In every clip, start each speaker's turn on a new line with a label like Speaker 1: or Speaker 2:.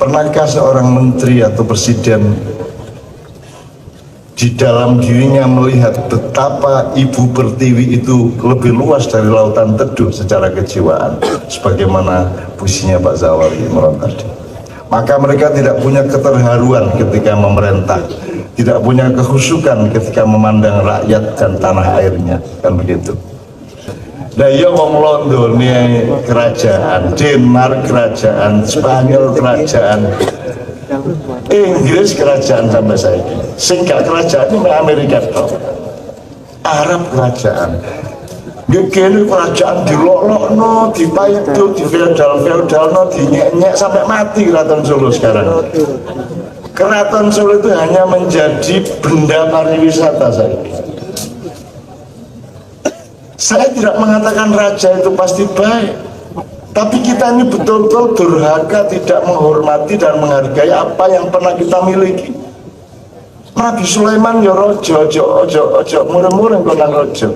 Speaker 1: Pernahkah seorang menteri atau presiden di dalam dirinya melihat betapa Ibu Pertiwi itu lebih luas dari lautan teduh secara kejiwaan, sebagaimana puisinya Pak Zawari Imron tadi? Maka mereka tidak punya keterharuan ketika memerintah, tidak punya kehusukan ketika memandang rakyat dan tanah airnya, kan begitu. Nah iya wong Londo nih kerajaan, Denmark kerajaan, Spanyol kerajaan, Inggris kerajaan sampai saya ini. Sehingga kerajaan ini Amerika toh, Arab kerajaan. Gini kerajaan dilolokno, dipaitu, di feodal-feodalno, dinyek-nyek sampai mati Keraton Solo sekarang. Keraton Solo itu hanya menjadi benda pariwisata saya. Saya tidak mengatakan raja itu pasti baik, tapi kita ini betul-betul durhaka, tidak menghormati dan menghargai apa yang pernah kita miliki. Nabi Sulaiman ya rojo, ojo mureng-mureng konang rojo.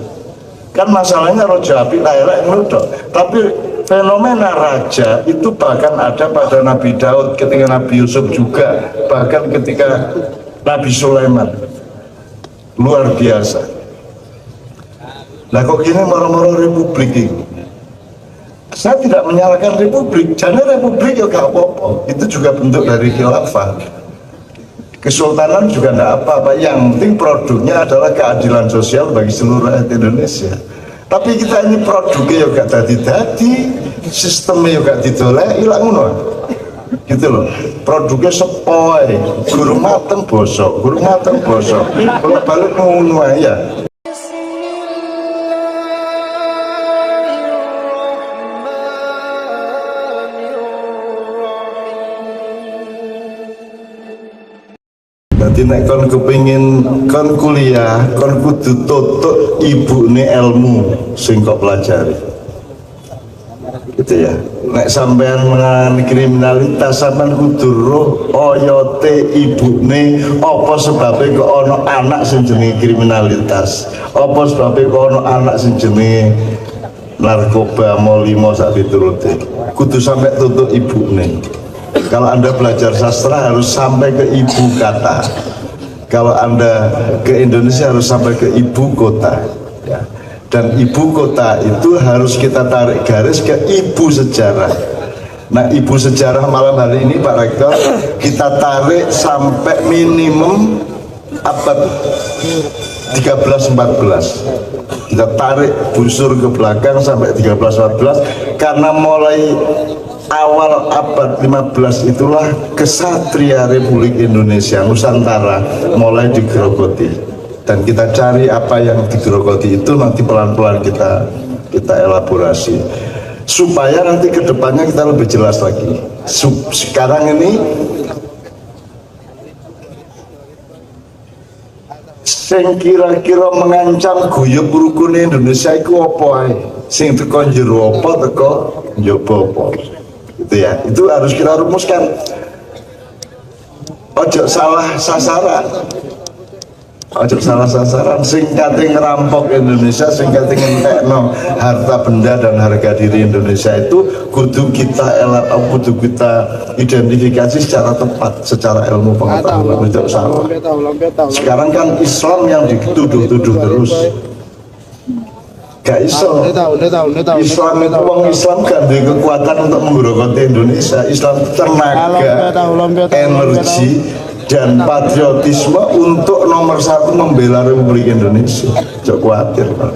Speaker 1: Kan masalahnya rojo api layak nudok. Tapi fenomena raja itu bahkan ada pada Nabi Daud, ketika Nabi Yusuf juga, bahkan ketika Nabi Sulaiman. Luar biasa. Nah kok gini moro-moro republik ini? Saya tidak menyalahkan republik, jadi republik ya gak apa-apa, itu juga bentuk dari khilafah. Kesultanan juga tidak apa-apa, yang penting produknya adalah keadilan sosial bagi seluruh rakyat Indonesia. Tapi kita ini produknya ya gak dadi-dadi, sistemnya ya gak didoleh, ilang ngono. Gitu loh, produknya sepoi, guru mateng bosok, kalau balik ngono ya. Jadi nek kon kepingin kon kuliah, kon kudu tutuk ibune ilmu sing kok pelajari. Gitu ya. Nek sampean mengalami kriminalitas, sampean kudu roh oyote ibune, apa sebabnya kok ono anak sing jenenge kriminalitas, apa sebabnya kok ono anak sing jenenge narkoba molimo sak piturute. Kudu sampai tutuk ibune. Kalau Anda belajar sastra harus sampai ke ibu kata. Kalau Anda ke Indonesia harus sampai ke ibu kota ya. Dan ibu kota itu harus kita tarik garis ke ibu sejarah. Nah ibu sejarah malam hari ini Pak Rektor kita tarik sampai minimum abad 13-14. Kita tarik busur ke belakang sampai 13-14, karena mulai awal abad 15 itulah kesatria Republik Indonesia Nusantara mulai digerogoti, dan kita cari apa yang digerogoti itu nanti pelan-pelan kita elaborasi supaya nanti kedepannya kita lebih jelas lagi. Sekarang ini sing kira-kira mengancam guyub rukun Indonesia itu apa ae? Sing teko njero apa, teko njaba apa? Gitu ya, itu harus kita rumuskan. Ojo salah sasaran, sing kate ngerampok Indonesia, sing kate ngentekno harta benda dan harga diri Indonesia itu kudu kita identifikasi secara tepat, secara ilmu pengetahuan, tidak salah. Sekarang kan Islam yang dituduh-tuduh terus. Gak iso. Islam itu wong Islam kan ada kekuatan untuk menggerogoti Indonesia. Islam tenaga, energi dan patriotisme untuk nomor satu membela Republik Indonesia. Jangan khawatir Pak.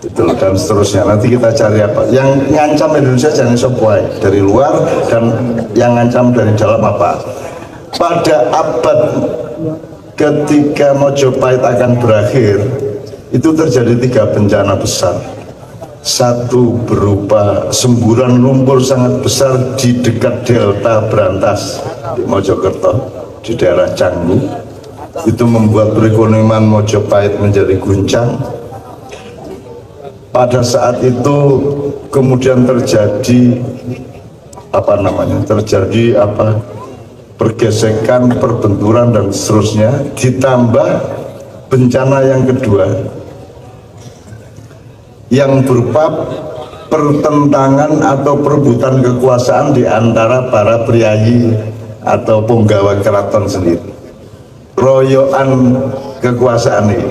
Speaker 1: Itu dan seterusnya. Nanti kita cari apa yang ngancam Indonesia, jangan sopai dari luar, dan yang ngancam dari dalam apa. Pada abad ketika Mojopahit akan berakhir, itu terjadi 3 bencana besar. Satu berupa semburan lumpur sangat besar di dekat delta Brantas di Mojokerto, di daerah Canggu. Itu membuat perekonomian Mojopahit menjadi guncang. Pada saat itu kemudian terjadi pergesekan, perbenturan dan seterusnya, ditambah bencana yang kedua yang berupa pertentangan atau perebutan kekuasaan di antara para priayi atau punggawa keraton sendiri. Royokan kekuasaan ini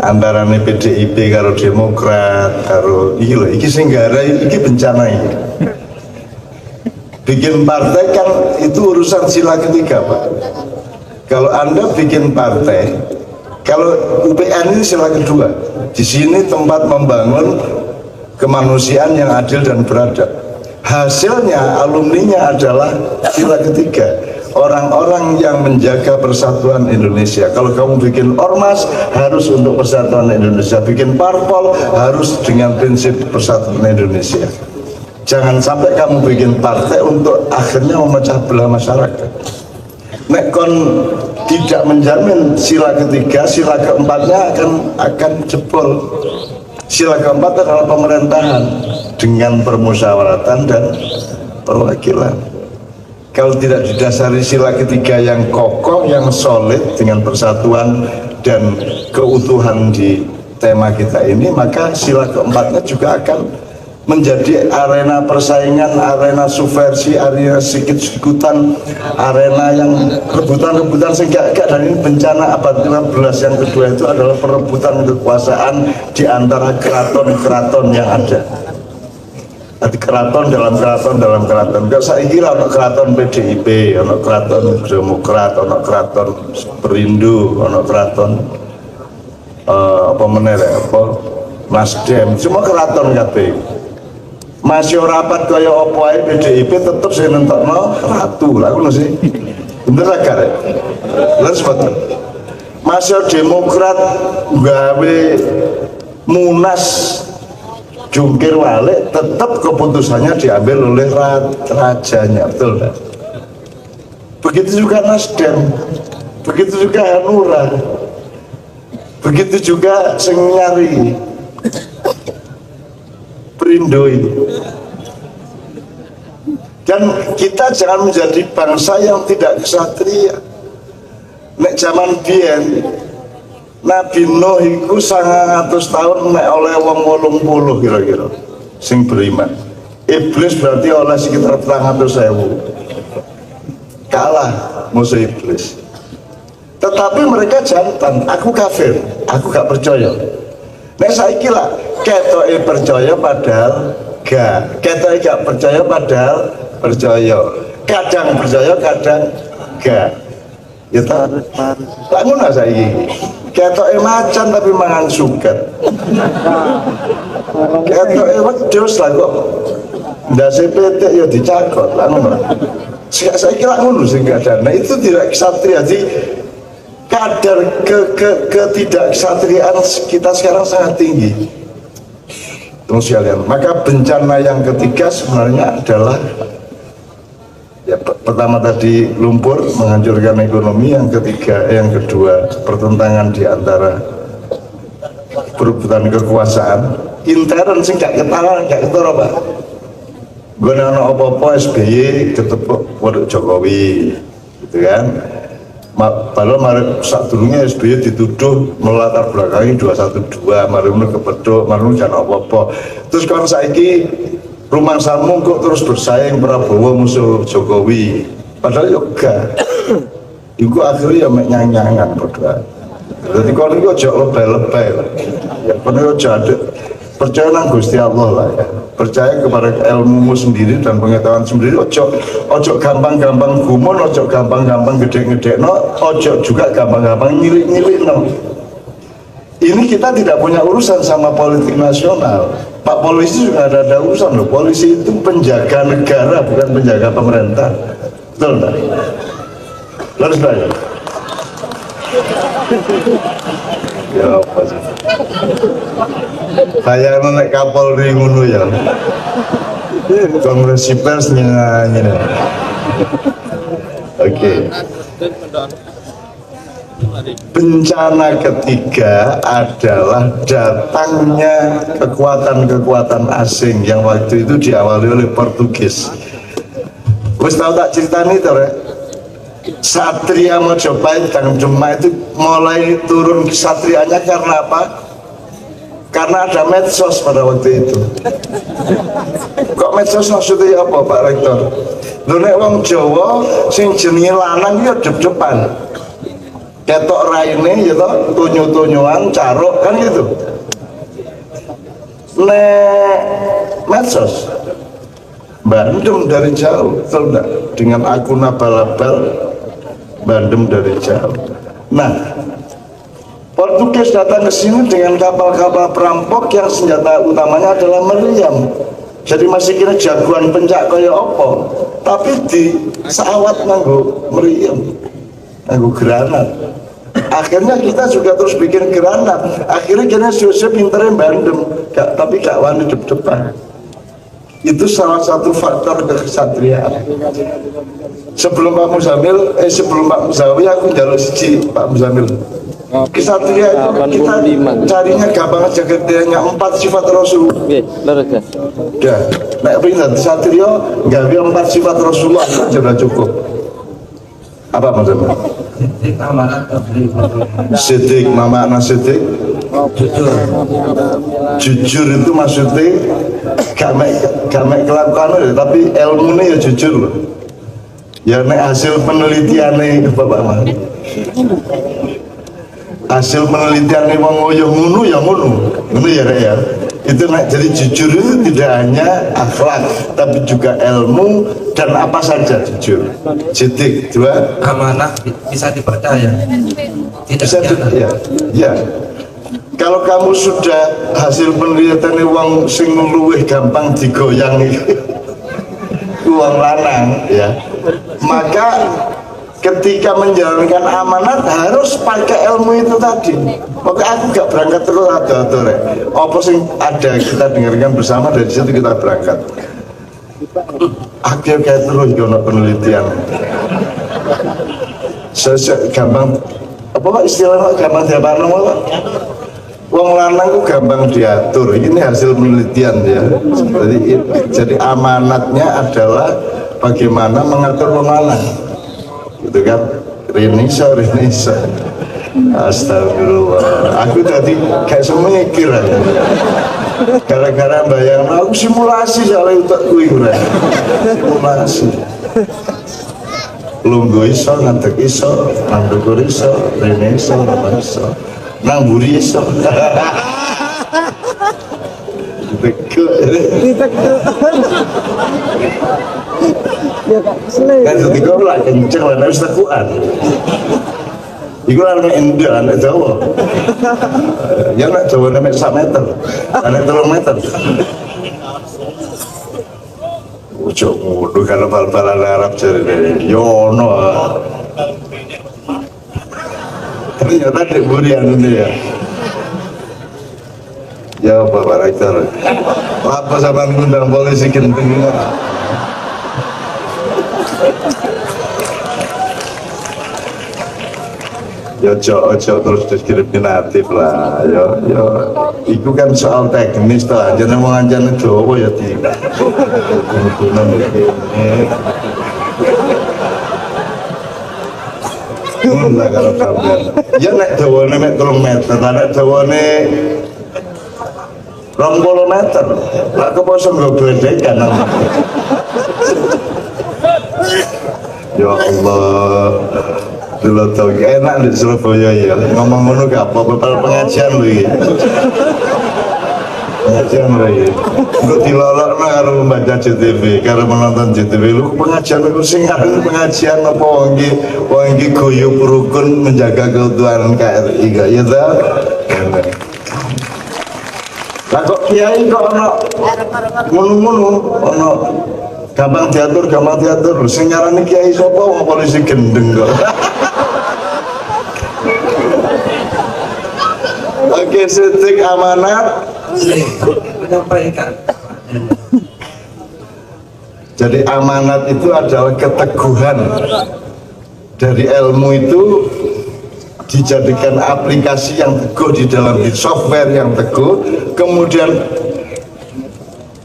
Speaker 1: antara PDIP karo Demokrat karo iki sing garai iki bencana ini. Bikin partai kan itu urusan sila ketiga, Pak. Kalau Anda bikin partai, kalau UPN ini sila kedua. Di sini tempat membangun kemanusiaan yang adil dan beradab. Hasilnya alumninya adalah sila ketiga, orang-orang yang menjaga persatuan Indonesia. Kalau kamu bikin ormas harus untuk persatuan Indonesia, bikin parpol harus dengan prinsip persatuan Indonesia. Jangan sampai kamu bikin partai untuk akhirnya memecah belah masyarakat. Nek kon tidak menjamin sila ketiga, sila keempatnya akan jebol. Sila keempat adalah pemerintahan dengan permusyawaratan dan perwakilan. Kalau tidak didasari sila ketiga yang kokoh, yang solid dengan persatuan dan keutuhan di tema kita ini, maka sila keempatnya juga akan menjadi arena persaingan, arena subversi, arena sikut-sikutan, arena yang rebutan-rebutan sehingga dan ini bencana abad 15 yang kedua itu adalah perebutan kekuasaan di antara keraton-keraton yang ada. Nanti keraton dalam keraton. Kalau saya kira ono keraton PDIP, ono keraton Demokrat, ono keraton Perindo, ono keraton Nasdem, semua keraton kabeh. Masih rapat kaya opo ae PDIP tetep sing nentokno ratu lah ngono sih. Bener ra gak? Lha sebab Masih Demokrat gawe munas jungkir balik, tetap keputusannya diambil oleh rajanya, betul kan? Begitu juga Nasdem, begitu juga Hanura, begitu juga Sengyari, Perindo ini. Dan kita jangan menjadi bangsa yang tidak kesatria. Nek zaman biyen Nabi Nuh iku 900 tahun nek oleh wong 80 kira-kira sing beriman. Iblis berarti oleh sekitar 300.000. Kalah musuh iblis. Tetapi mereka jantan, aku kafir, aku gak percaya. Nek saiki lah ketoke percaya padahal gak, ketoke gak percaya padahal percaya. Kadang percaya, kadang gak. Ya ta, lak ngono saiki. Ketoke macan tapi mangan suket. Ketoke wedhus lah kok ndase petik ya dicakot, lak ngono. Saiki lak ngono sing gak ada. Nah itu tidak kesatria. Jadi kadar ketidaksatriaan kita sekarang sangat tinggi. Teman sekalian, maka bencana yang ketiga sebenarnya adalah ya, pertama tadi lumpur menghancurkan ekonomi, yang ketiga, yang kedua pertentangan di antara perebutan kekuasaan intern sing gak ketara Pak. Gue nana apa-apa SBY ketepuk waduk Jokowi gitu kan. Padahal mari saat dulunya SBY dituduh melatar belakangi 212, mari kepedok, mari jangan apa-apa. Terus kalau saiki rumah samu kok terus bersaing Prabowo musuh Jokowi, padahal yoga itu akhirnya ya nyanyangan berdoa. Jadi kalau itu aja lebay-lebay lah ya, kalau aja ada percaya nang Gusti Allah lah ya, percaya kepada ilmumu sendiri dan pengetahuan sendiri. Ojo gampang-gampang gumun, ojo gampang-gampang gede-gede no, ojo juga gampang-gampang nyilik-nyilik no. Ini kita tidak punya urusan sama politik nasional. Pak polisi juga ada urusan loh. Polisi itu penjaga negara, bukan penjaga pemerintah. Betul tak? Harus belajar. Ya apa sih? Kayak naik kapal di ngono ya. Kongresi pers nyanyi. Oke. Bencana ketiga adalah datangnya kekuatan-kekuatan asing yang waktu itu diawali oleh Portugis. Wis tahu tak ceritanya itu ya? Satria Mojopahit dan Demak itu mulai turun kesatrianya karena apa? karena ada medsos pada waktu itu. Kok medsos maksudnya apa Pak Rektor? Lho nek wong Jawa sing jenenge lanang ya dep-depan. Ketok raine ya toh, tunyu-tunyuan, caruk kan gitu. Nek medsos bandem dari jauh, betul enggak? Dengan akun abal-abal bandem dari jauh. Nah, Portugis datang ke sini dengan kapal-kapal perampok yang senjata utamanya adalah meriam. Jadi masih kira jagoan pencak kaya apa, tapi di sawat nganggo meriam, nganggo granat. Akhirnya kita juga terus bikin granat. Akhirnya kena Jose pinternya bandem, tapi gak wani depan. Itu salah satu faktor kesatriaan. Sebelum Pak Muzawi aku njaluk siji Pak Muzamil. Kesatria itu kita carinya gampang aja, kriteria 4 sifat Rasul. Udah, nek pindah kesatria gawe 4 sifat Rasulullah sudah cukup. Apa maksudnya? Sidik, makna sidik. Jujur itu maksudnya gak mek kelakuan tapi ilmunya ya jujur loh. Ya nek hasil penelitiannya Bapak Mah. Hasil penelitiannya wong ngoyo ngono ya ngono. Ngono ya Rek ya. Itu nek jadi jujur itu tidak hanya akhlak tapi juga ilmu dan apa saja jujur. Sidik, dua
Speaker 2: amanah bisa dipercaya. Tidak
Speaker 1: bisa ya. Ya. Kalau kamu sudah hasil penelitian wong sing luwih gampang digoyang uang lanang ya, maka ketika menjalankan amanat harus pakai ilmu itu tadi. Maka aku gak berangkat terus ada rek. Apa sing ada kita dengarkan bersama, dari situ kita berangkat. Akhir kayak terus jono penelitian. Gampang apa istilahnya gampang diapano apa? Wong lanang itu gampang diatur. Ini hasil penelitian ya. Jadi amanatnya adalah bagaimana mengatur wong lanang. Gitu kan? Renisa. Astagfirullah. Aku tadi kayak semuanya kira. Gara-gara bayang aku simulasi soalnya utakku itu. Simulasi. Lungguh iso, ngantek iso, nandukur iso, rene iso, apa iso. Nang buri iso. Kan ketika lah kenceng lah harus takuan. Iku anak India, anak Jawa. Ya anak Jawa anak 1 meter, anak 3 meter. Ucap mudu kalau bal-balan Arab jadi yono. Ternyata di burian ini ya. Ya Bapak Rektor, apa sama ngundang polisi genting? Ya ojo terus diskriminatif lah. Ya, itu kan soal teknis lah. Jangan mau ngajar Jawa ya tidak. Enggak kalau sampean. Ya nek dawane mek 3 meter, nek dawane 20 meter. Lah keposo nggo gledekan. Ya Allah. Dulu tau enak di Surabaya ya. Ngomong ngono gak apa-apa pengajian lho iki. Pengajian lho iki. Kok dilolokno karo membaca JTV, karo menonton JTV lu pengajian lu sing aran pengajian apa wong iki guyub rukun menjaga keutuhan KRI gak ya ta? Lah kok kiai kok ono ngono-ngono ono gampang diatur sing ngarani kiai sapa wong polisi gendeng kok. Oke, sidik amanat
Speaker 2: menyampaikan.
Speaker 1: Jadi amanat itu adalah keteguhan dari ilmu itu dijadikan aplikasi yang teguh di dalam software yang teguh. Kemudian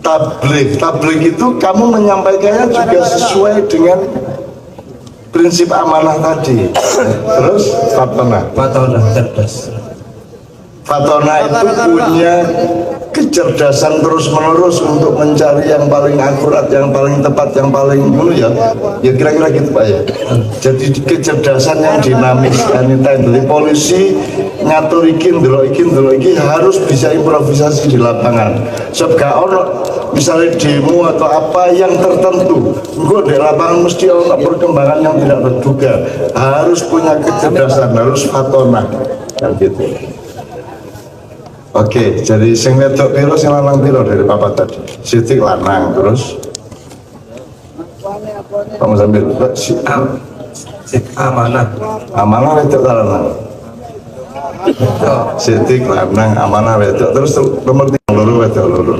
Speaker 1: tabligh itu kamu menyampaikannya juga sesuai dengan prinsip amanah tadi. Terus fatonah
Speaker 2: cerdas.
Speaker 1: Fatona itu punya kecerdasan terus-menerus untuk mencari yang paling akurat, yang paling tepat, yang paling dulu ya kira-kira gitu Pak ya. Jadi kecerdasan yang dinamis anytime. Jadi polisi ngatur iki harus bisa improvisasi di lapangan. Sebab gak ono misalnya demo atau apa yang tertentu, gue di lapangan mesti ono perkembangan yang tidak terduga. Harus punya kecerdasan, harus fatona kan gitu. Oke, jadi sing wedok piro sing lanang piro dari papa tadi? Siti lanang terus. Kamu sambil si
Speaker 2: amanah.
Speaker 1: Amanah wedok lanang. Siti lanang, amanah wedok terus nomor 3 loro wedok loro.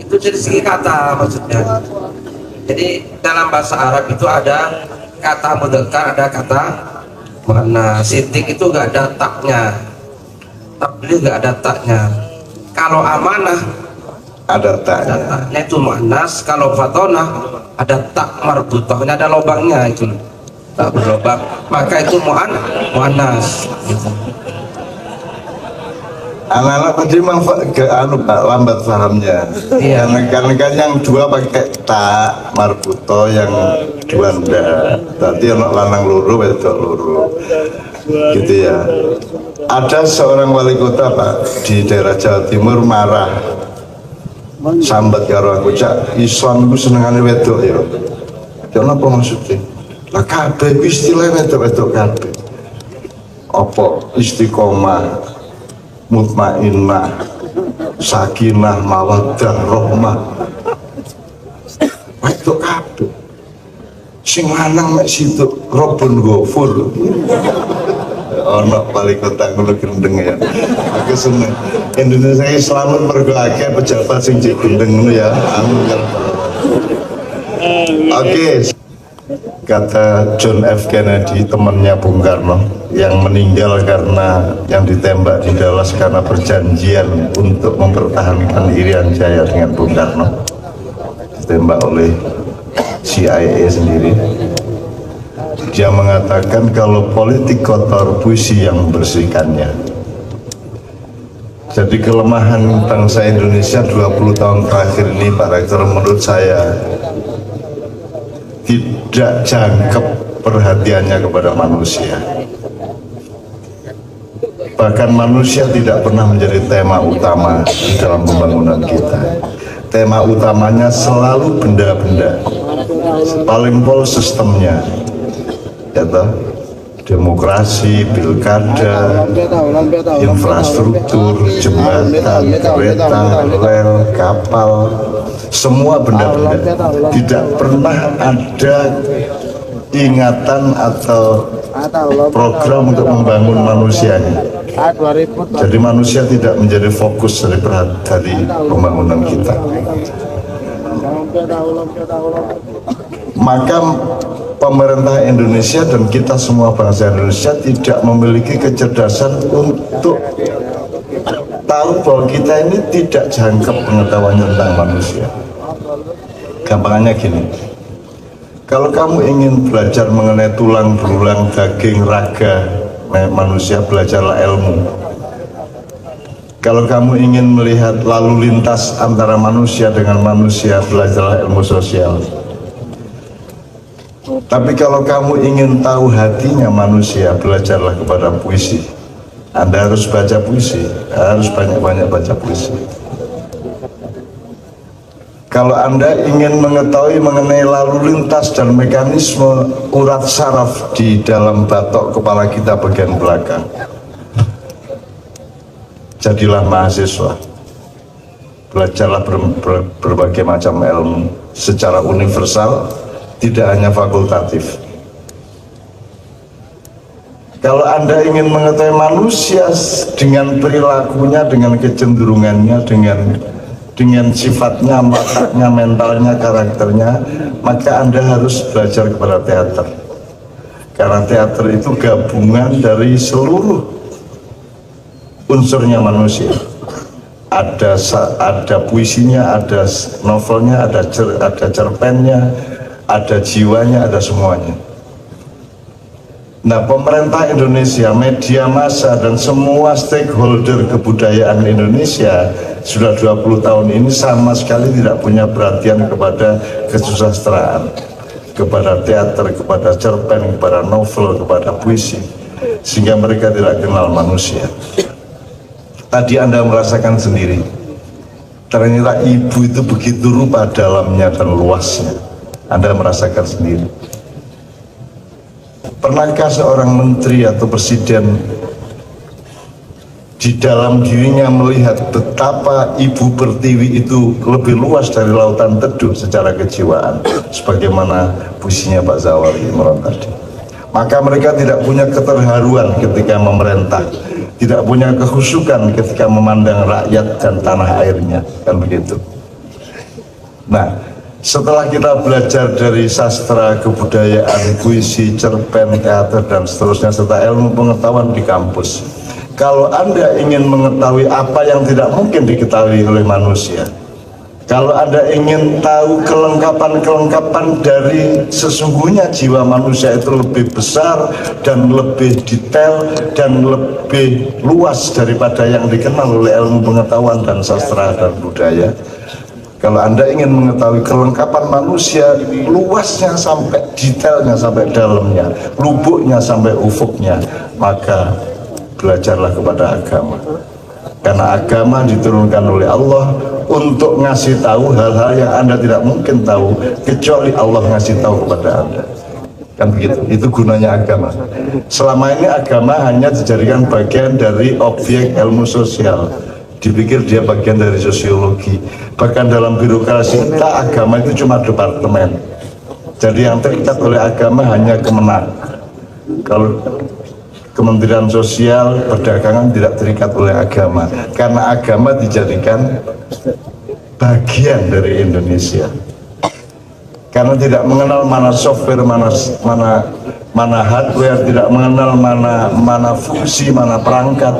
Speaker 2: Itu dari segi kata maksudnya. Jadi dalam bahasa Arab itu ada kata mudzakkar, ada kata muannas. Sitik itu gak ada taknya. Tabligh nggak ada taknya. Kalau amanah
Speaker 1: ada taknya.
Speaker 2: taknya itu muannas. Kalau fatonah ada tak marbutahnya, ada lubangnya itu tak berlubang, maka itu muannas gitu.
Speaker 1: Anak-anak tadi memang Pak lambat pahamnya.
Speaker 2: Iya.
Speaker 1: Karena kan yang dua pakai tak marbuto, yang dua ndak. Tadi anak lanang loro wedok loro. Gitu ya. Ada seorang wali kota Pak di daerah Jawa Timur marah, sambat karo aku, cak Islam itu senengane wedok ya. Jangan apa maksudnya? Lah kabeh istilah wedok-wedok kabeh. Apa istiqomah, mutmainnah, sakinah, mawaddah, rahmah. Wedok kabeh. Sing lanang mek situ Robun Ghafur. Ono wali kota ngono gendeng ya. Aku seneng. Indonesia iki selamat mergo akeh pejabat sing jek gendeng ngono ya. Amin. Oke. Kata John F. Kennedy, temannya Bung Karno, yang meninggal karena yang ditembak di Dallas karena perjanjian untuk mempertahankan Irian Jaya dengan Bung Karno, ditembak oleh CIA sendiri. Dia mengatakan kalau politik kotor, puisi yang membersihkannya. Jadi kelemahan bangsa Indonesia 20 tahun terakhir ini Pak Rektor menurut saya tidak jangkep perhatiannya kepada manusia. Bahkan manusia tidak pernah menjadi tema utama di dalam pembangunan kita. Tema utamanya selalu benda-benda, paling pol sistemnya, ya toh? Demokrasi, pilkada, infrastruktur, jembatan, kereta, rel, kapal, semua benda-benda. Tidak pernah ada ingatan atau program untuk membangun manusianya. Jadi manusia tidak menjadi fokus dari pembangunan kita. Maka pemerintah Indonesia dan kita semua bangsa Indonesia tidak memiliki kecerdasan untuk tahu bahwa kita ini tidak jangkep pengetahuan tentang manusia. Gampangannya gini, kalau kamu ingin belajar mengenai tulang belulang, daging, raga manusia, belajarlah ilmu. Kalau kamu ingin melihat lalu lintas antara manusia dengan manusia, belajarlah ilmu sosial. Tapi kalau kamu ingin tahu hatinya manusia, belajarlah kepada puisi. Anda harus baca puisi, harus banyak-banyak baca puisi. Kalau Anda ingin mengetahui mengenai lalu lintas dan mekanisme urat saraf di dalam batok kepala kita bagian belakang, jadilah mahasiswa. Belajarlah berbagai macam ilmu secara universal, tidak hanya fakultatif. Kalau Anda ingin mengetahui manusia dengan perilakunya, dengan kecenderungannya, dengan sifatnya, wataknya, mentalnya, karakternya, maka Anda harus belajar kepada teater. Karena teater itu gabungan dari seluruh unsurnya manusia. Ada puisinya, ada novelnya, ada cerpennya, ada jiwanya, ada semuanya. Nah, pemerintah Indonesia, media massa, dan semua stakeholder kebudayaan Indonesia sudah 20 tahun ini sama sekali tidak punya perhatian kepada kesusastraan, kepada teater, kepada cerpen, kepada novel, kepada puisi, sehingga mereka tidak kenal manusia. Tadi Anda merasakan sendiri, ternyata ibu itu begitu rupa dalamnya dan luasnya. Anda merasakan sendiri. Pernahkah seorang menteri atau presiden di dalam dirinya melihat betapa Ibu Pertiwi itu lebih luas dari lautan teduh secara kejiwaan, sebagaimana puisinya Pak Zawari Imron tadi? Maka mereka tidak punya keterharuan ketika memerintah, tidak punya kehusukan ketika memandang rakyat dan tanah airnya, kan begitu. Nah, setelah kita belajar dari sastra, kebudayaan, puisi, cerpen, teater, dan seterusnya, serta ilmu pengetahuan di kampus, kalau Anda ingin mengetahui apa yang tidak mungkin diketahui oleh manusia, kalau Anda ingin tahu kelengkapan-kelengkapan dari sesungguhnya jiwa manusia itu lebih besar dan lebih detail dan lebih luas daripada yang dikenal oleh ilmu pengetahuan dan sastra dan budaya, kalau Anda ingin mengetahui kelengkapan manusia, luasnya sampai detailnya, sampai dalamnya, lubuknya sampai ufuknya, maka belajarlah kepada agama. Karena agama diturunkan oleh Allah untuk ngasih tahu hal-hal yang Anda tidak mungkin tahu, kecuali Allah ngasih tahu kepada Anda. Kan begitu, itu gunanya agama. Selama ini agama hanya dijadikan bagian dari objek ilmu sosial, dipikir dia bagian dari sosiologi. Bahkan dalam birokrasi kita, agama itu cuma departemen. Jadi yang terikat oleh agama hanya Kemenak. Kalau Kementerian Sosial, Perdagangan tidak terikat oleh agama, karena agama dijadikan bagian dari Indonesia. Karena tidak mengenal mana software, mana hardware, tidak mengenal mana fungsi, mana perangkat,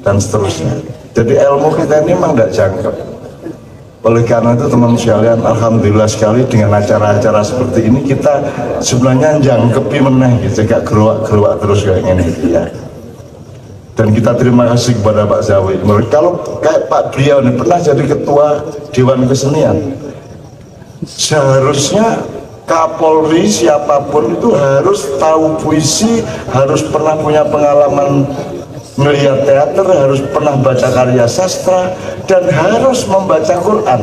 Speaker 1: dan seterusnya. Jadi ilmu kita ini memang tidak jangkep. Oleh karena itu teman sekalian, alhamdulillah sekali dengan acara-acara seperti ini kita sebenarnya jangkepi meneh gitu, gak geruak terus kayak gini ya. Dan kita terima kasih kepada Pak Zawi. Kalau kayak Pak Beliau ini pernah jadi ketua Dewan Kesenian, seharusnya Kapolri siapapun itu harus tahu puisi, harus pernah punya pengalaman melihat teater, harus pernah baca karya sastra, dan harus membaca Quran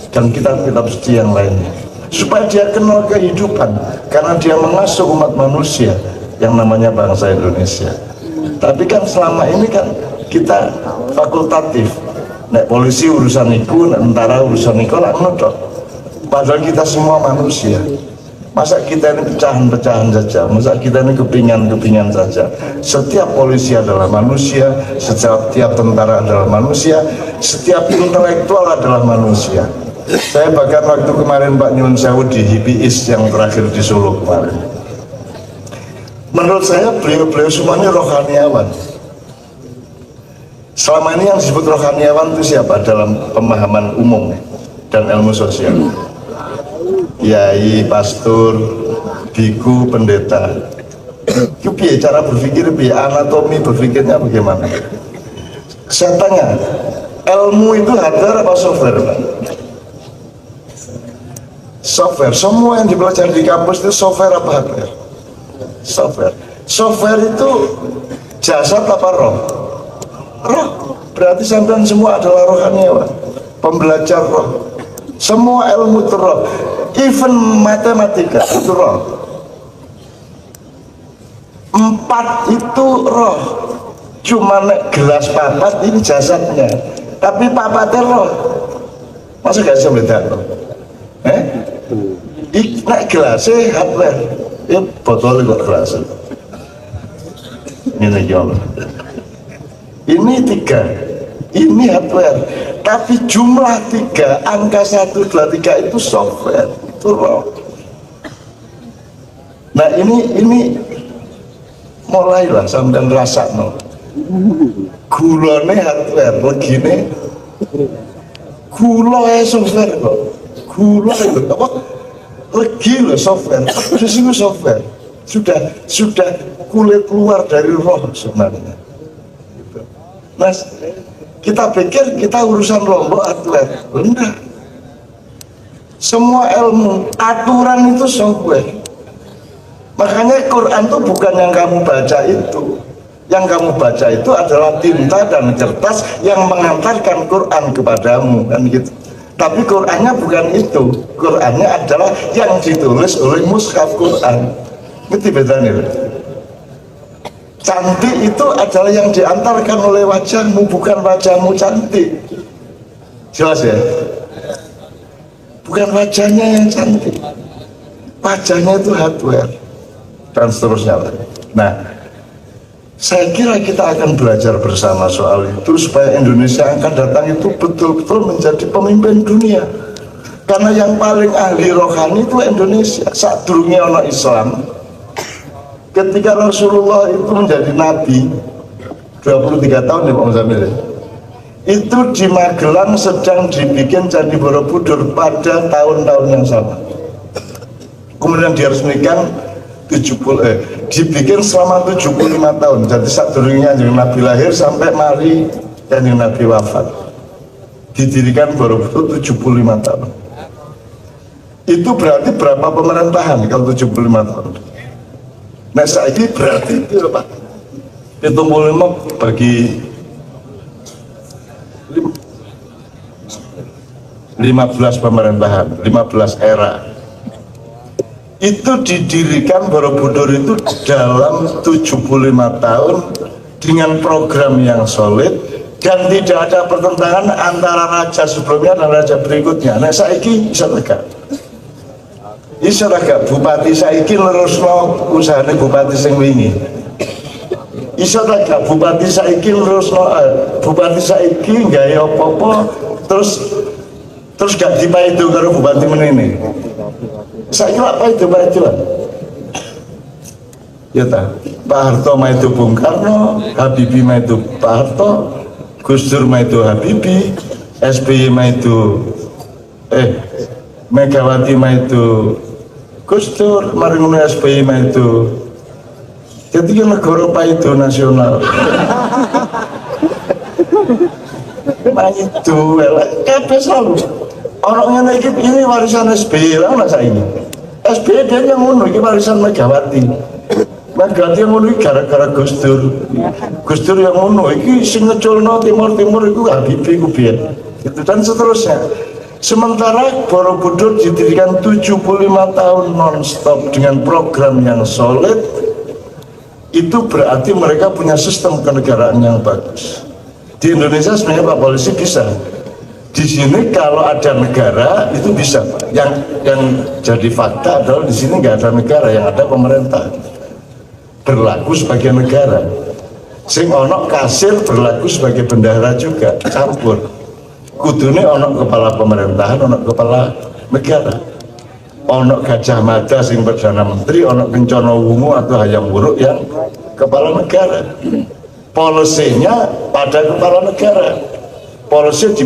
Speaker 1: dan kitab-kitab suci yang lainnya, supaya dia kenal kehidupan, karena dia mengasuh umat manusia yang namanya bangsa Indonesia. Tapi kan selama ini kan kita fakultatif, nek polisi urusan iku, nek tentara urusan iku, lah ngono. Padahal kita semua manusia. Masa kita ini pecahan-pecahan saja, masa kita ini kepingan-kepingan saja. Setiap polisi adalah manusia, setiap tentara adalah manusia, setiap intelektual adalah manusia. Saya bahkan waktu kemarin Pak Nyun Sewu di HIPIIS yang terakhir di Solo kemarin, menurut saya beliau-beliau semuanya rohaniawan. Selama ini yang disebut rohaniawan itu siapa dalam pemahaman umum dan ilmu sosial? Kiai, pastor, biku, pendeta. Itu piye cara berpikir, piye anatomi berpikirnya bagaimana? Saya tanya, ilmu itu hardware apa software, Pak? Software. Semua yang dipelajari di kampus itu software apa hardware? Software. Software itu jasad apa roh? Roh. Berarti sampean semua adalah rohaniawan, pembelajar roh. Semua ilmu itu roh. Even matematika itu roh. 4 itu roh. Cuma nek gelas papat ini jasadnya, tapi papatnya roh. Masa gak bisa beda? Nek gelasnya hardware, ya botolnya kok gelas. Ini jawab. Ini 3, ini hardware. Tapi jumlah 3, angka 1, 2, 3 itu software, itu roh. Nah ini mulailah sampai rasa no. Gulane hardware, legine gula software kok. Gula itu apa? Legi loh software, terus itu software. sudah kulit luar dari roh sebenarnya. Mas, kita pikir kita urusan Lombok atlet, enggak. Semua ilmu, aturan itu software. Makanya Quran itu bukan yang kamu baca itu. Yang kamu baca itu adalah tinta dan kertas yang mengantarkan Quran kepadamu, kan gitu. Tapi Qurannya bukan itu. Qurannya adalah yang ditulis oleh mushaf Quran. Ngerti bedanya? Cantik itu adalah yang diantarkan oleh wajahmu, bukan wajahmu cantik. Jelas ya? Bukan wajahnya yang cantik, wajahnya itu hardware dan seterusnya. Nah, saya kira kita akan belajar bersama soal itu supaya Indonesia yang akan datang itu betul-betul menjadi pemimpin dunia. Karena yang paling ahli rohani itu Indonesia. Saat durungnya ono Islam, ketika Rasulullah itu menjadi nabi 23 tahun ya Pak Muzamil, itu di Magelang sedang dibikin Candi Borobudur pada tahun-tahun yang sama. Kemudian diresmikan dibikin selama 75 tahun. Jadi saat durungnya Nabi lahir sampai mari dan Nabi wafat, didirikan Borobudur 75 tahun. Itu berarti berapa pemerintahan kalau 75 tahun? Nah, saya ini berarti itu Pak, itu 75 bagi 15 pemerintahan, 15 era. Itu didirikan Borobudur itu dalam 75 tahun dengan program yang solid dan tidak ada pertentangan antara raja sebelumnya dan raja berikutnya. Nah, saiki bisa tegak. Bisa tegak bupati saiki nerusno usahane bupati sing wingi. Bisa tegak bupati saiki nerusno bupati saiki gawe apa-apa terus gak dipaido karo bupati menene. Saya kira apa itu Pak Iwan? Ya tak, Pak Harto maido Bung Karno, Habibie maido Pak Harto, Gus Dur maido Habibie, SBY maido Megawati maido Gus Dur, mari ngono SBY maido. Jadi kan negara paido nasional. Maido, kabeh selalu. Orangnya ini warisan SBY lah masa ini. SBY dia yang ngono, ini warisan Megawati. Megawati yang ngono gara-gara Gus Dur. Gus Dur yang ngono, ini sing ngeculno timur-timur itu Habibie ku biyen. Itu dan seterusnya. Sementara Borobudur didirikan 75 tahun non-stop dengan program yang solid. Itu berarti mereka punya sistem kenegaraan yang bagus. Di Indonesia sebenarnya Pak Polisi bisa. Di sini kalau ada negara itu bisa, Pak. Yang jadi fakta adalah di sini nggak ada negara, yang ada pemerintah berlaku sebagai negara. Sing ono kasir berlaku sebagai bendahara juga, campur. Kudune ono kepala pemerintahan, ono kepala negara. Ono Gajah Mada sing perdana menteri, ono Kencana Wungu atau Hayam Wuruk yang kepala negara. Polisinya pada kepala negara. Polisi di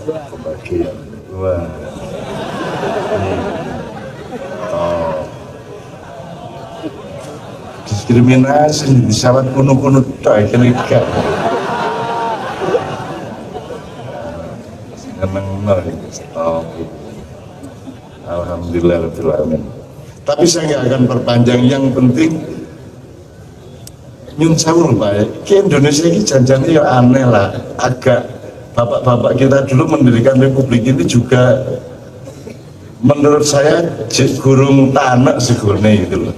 Speaker 1: kebagian wah diskriminasi di sawat kuno-kuno tak kira-kira alhamdulillah. Tapi saya nggak akan perpanjang, yang penting nyun sawur Pak, ke Indonesia ini janjinya ya aneh lah, agak bapak-bapak kita dulu mendirikan republik ini juga menurut saya gurung tanak segone gitu loh.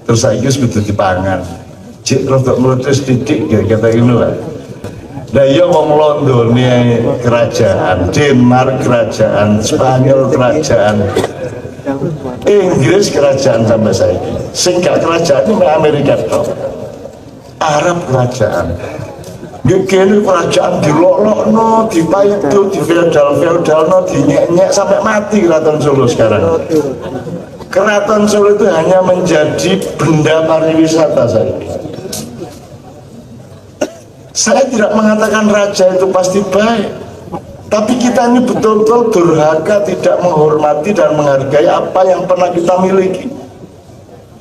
Speaker 1: Terus saya ini sudah dipangan cik rotok meletus titik ya kata ini lah. Nah iya wong London kerajaan, Denmark kerajaan, Spanyol kerajaan, Inggris kerajaan sampai saya ini. Sehingga kerajaan ini Amerika toh. Arab kerajaan, gini kerajaan dilolokno, dipaido, di feodal-feodalno, dinyek-nyek sampai mati Keraton Solo sekarang. Keraton Solo itu hanya menjadi benda pariwisata saya. Saya tidak mengatakan raja itu pasti baik, Tapi kita ini betul-betul durhaka, tidak menghormati dan menghargai apa yang pernah kita miliki.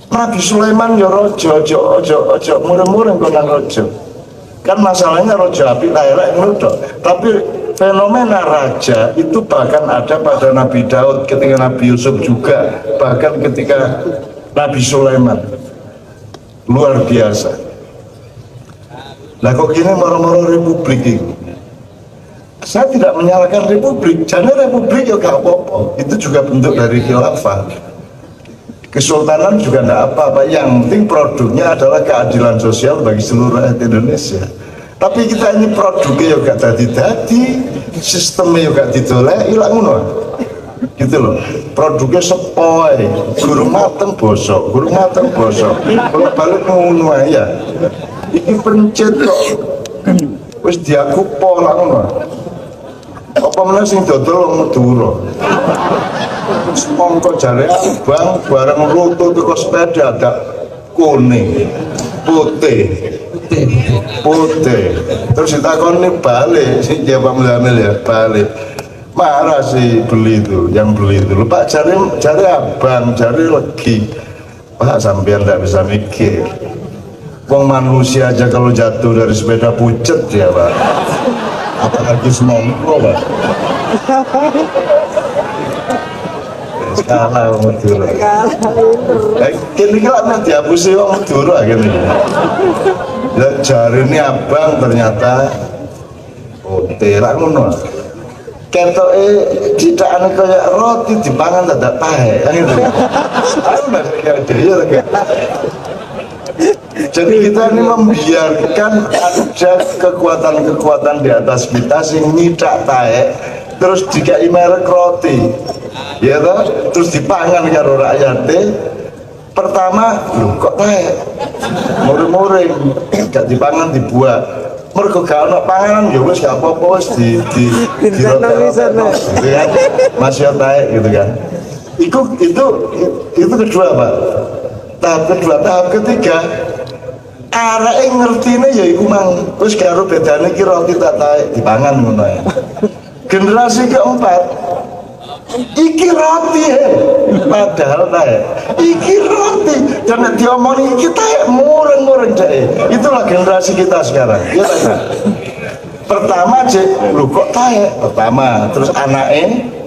Speaker 1: Nabi Sulaiman ya rojo, ojo, mureng-mureng kok nang rojo. Kan masalahnya rojo api layak ngono. Tapi fenomena raja itu bahkan ada pada Nabi Daud, ketika Nabi Yusuf juga, bahkan ketika Nabi Sulaiman. Luar biasa. Lah kok gini moro-moro republik ini? Saya tidak menyalahkan republik, jadi republik ya gak apa-apa, itu juga bentuk dari khilafah. Kesultanan juga tidak apa-apa, yang penting produknya adalah keadilan sosial bagi seluruh rakyat Indonesia. Tapi kita ini produknya ya gak dadi-dadi, sistemnya ya gak didoleh, ilang ngono. Gitu loh, produknya sepoi, guru mateng bosok, kalau balik ngono ya, ini pencet kok, wis diaku pola ngono. Apa meneh sing dodol wong Madura. Mongko jare abang bareng roto teko sepeda ada kuning, putih. Terus ditakoni balik, si Jawa Mlamil ya balik. Marah sih beli itu, yang beli itu. Pak jare abang, jare legi. Pak sampean tidak bisa mikir. Wong manusia aja kalau jatuh dari sepeda pucet ya Pak. Apalagi semongko Pak. Kalah wong Madura. Kene iki lak dihapusi wong Madura kene. Ya jarine abang ternyata terak ngono. Ketoke didakane kaya roti dipangan dadak tahe. Aku ndak kaya jadi kita ini membiarkan ada kekuatan-kekuatan di atas kita sing nyidak taek terus dikai merek roti ya toh, terus dipangan karo rakyate. Pertama lho kok taek muring-muring gak dipangan dibuat mergo gak ono panganan ya wis gak apa-apa wis di rotek-rotek gitu kan masih taek gitu kan. Itu kedua Pak. Tahap kedua, tahap ketiga areke ngertine ya iku mang wis karo bedane iki roti tak taek dipangan ngono ya. Generasi keempat iki roti padahal taek iki roti dan nek diomongi iki taek mureng-mureng jae. Itulah generasi kita sekarang ya tak? Pertama cek lho kok taek pertama terus anake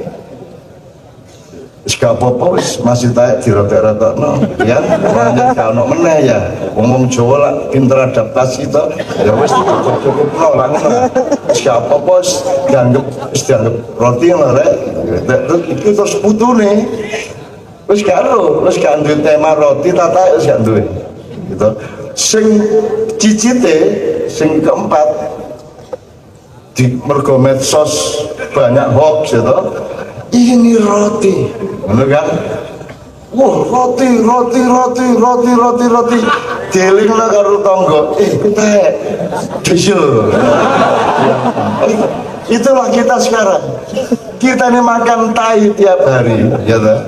Speaker 1: gak apa-apa wis masih taek dirotek-rotekno ya lanjut gak ono meneh ya wong Jawa lah pinter adaptasi to ya wis cukup-cukupno lah ngono wis gak apa-apa wis dianggap roti lho rek terus iki terus putune wis gak duwe tema roti ta taek wis gak duwe gitu. Sing cicite sing keempat di mergo medsos banyak hoax ya toh ini roti, bener kan? Wah roti, deling lah karo tonggo, kita desil. Itulah kita sekarang. Kita ini makan tai tiap hari, ya toh?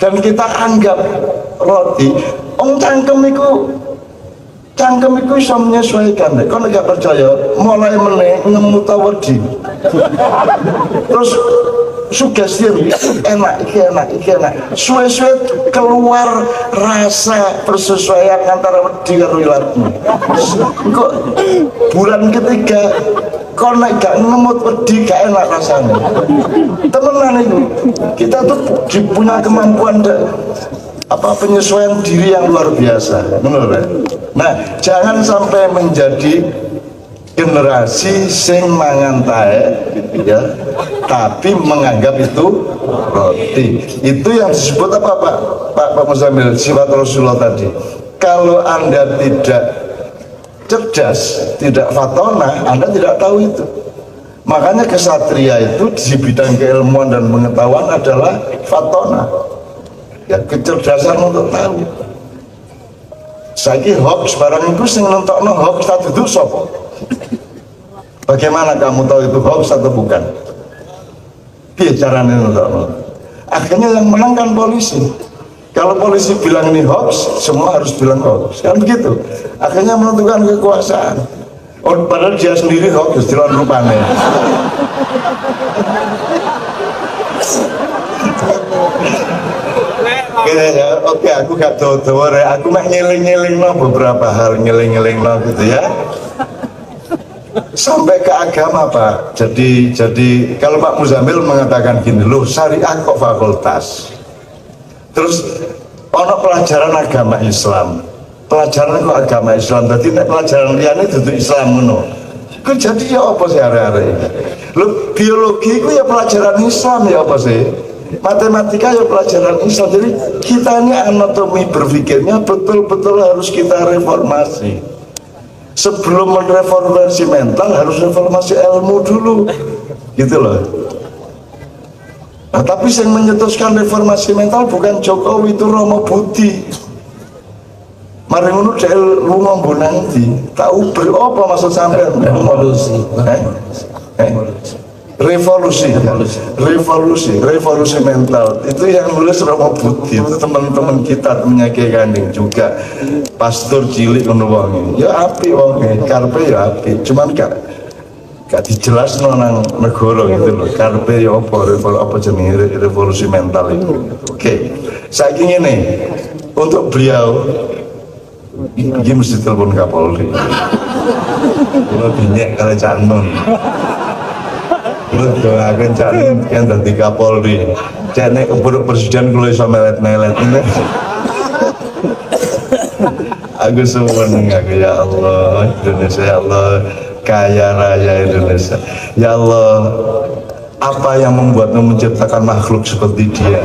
Speaker 1: Dan kita anggap roti, cangkem itu bisa menyesuaikan. Kalau nggak percaya, mulai ngemut wedi. Terus sugesti enak. Suwe-suwe keluar rasa persesuaian antara wedi karo ilatmu. Kok bulan ketiga kok nek gak ngemut wedi gak enak rasanya. Temenan itu. Kita tuh punya kemampuan penyesuaian diri yang luar biasa, menurut. Nah, jangan sampai menjadi generasi sing mangan taek ya, tapi menganggap itu roti. Itu yang disebut apa Pak Muzamil, sifat Rasulullah tadi. Kalau Anda tidak cerdas, tidak fatonah, Anda tidak tahu itu. Makanya kesatria itu di bidang keilmuan dan pengetahuan adalah fatonah ya, kecerdasan untuk tahu. Saiki hoax barang itu sing nentokno hoax tak dudu sapa? Bagaimana kamu tahu itu hoax atau bukan? Piye carane nentokno? Akhirnya yang menang kan polisi. Kalau polisi bilang ini hoax, semua harus bilang hoax. Kan begitu. Akhirnya menentukan kekuasaan. Oh, padahal dia sendiri kok Gusti lan rupane. Oke, aku gak tahu aku mah ngiling-ngiling beberapa hal, ngiling-ngiling gitu ya. Sampai ke agama Pak. Jadi kalau Pak Muzamil mengatakan gini, loh syariah kok fakultas. Terus ono pelajaran agama Islam. Pelajaran kok agama Islam. Jadi pelajaran liane itu Islam ngono. Ku jadi ya apa sih hari-hari? Loh biologi itu ya pelajaran Islam ya apa sih? Matematika ya pelajaran Islam. Jadi kita ini anatomi berpikirnya betul-betul harus kita reformasi. Sebelum mereformasi mental harus reformasi ilmu dulu, gitu loh. Nah, tapi yang menyetuskan reformasi mental bukan Jokowi, itu Romo Budi. Mari ngono dhek lunga mbonanti. Tahu apa maksud sampean? Revolusi mental itu yang nulis Romo Budi, itu teman-teman kita, temennya Kiai Kanding juga, pastor cilik ngono wonge ya api wonge, karpe ya api, cuman gak dijelasno nang negara gitu loh. Karpe ya apa jenenge revolusi mental itu. Oke, saiki ngene, untuk beliau iki mesti telepon Kapolri. Kula binyek kali Cak Nun. Lu doakan Cak yang tadi Kapolri. Cak nek keburu presiden kula iso melet-melet. Aku seneng aku, ya Allah, Indonesia ya Allah, kaya raya Indonesia. Ya Allah, apa yang membuatmu menciptakan makhluk seperti dia?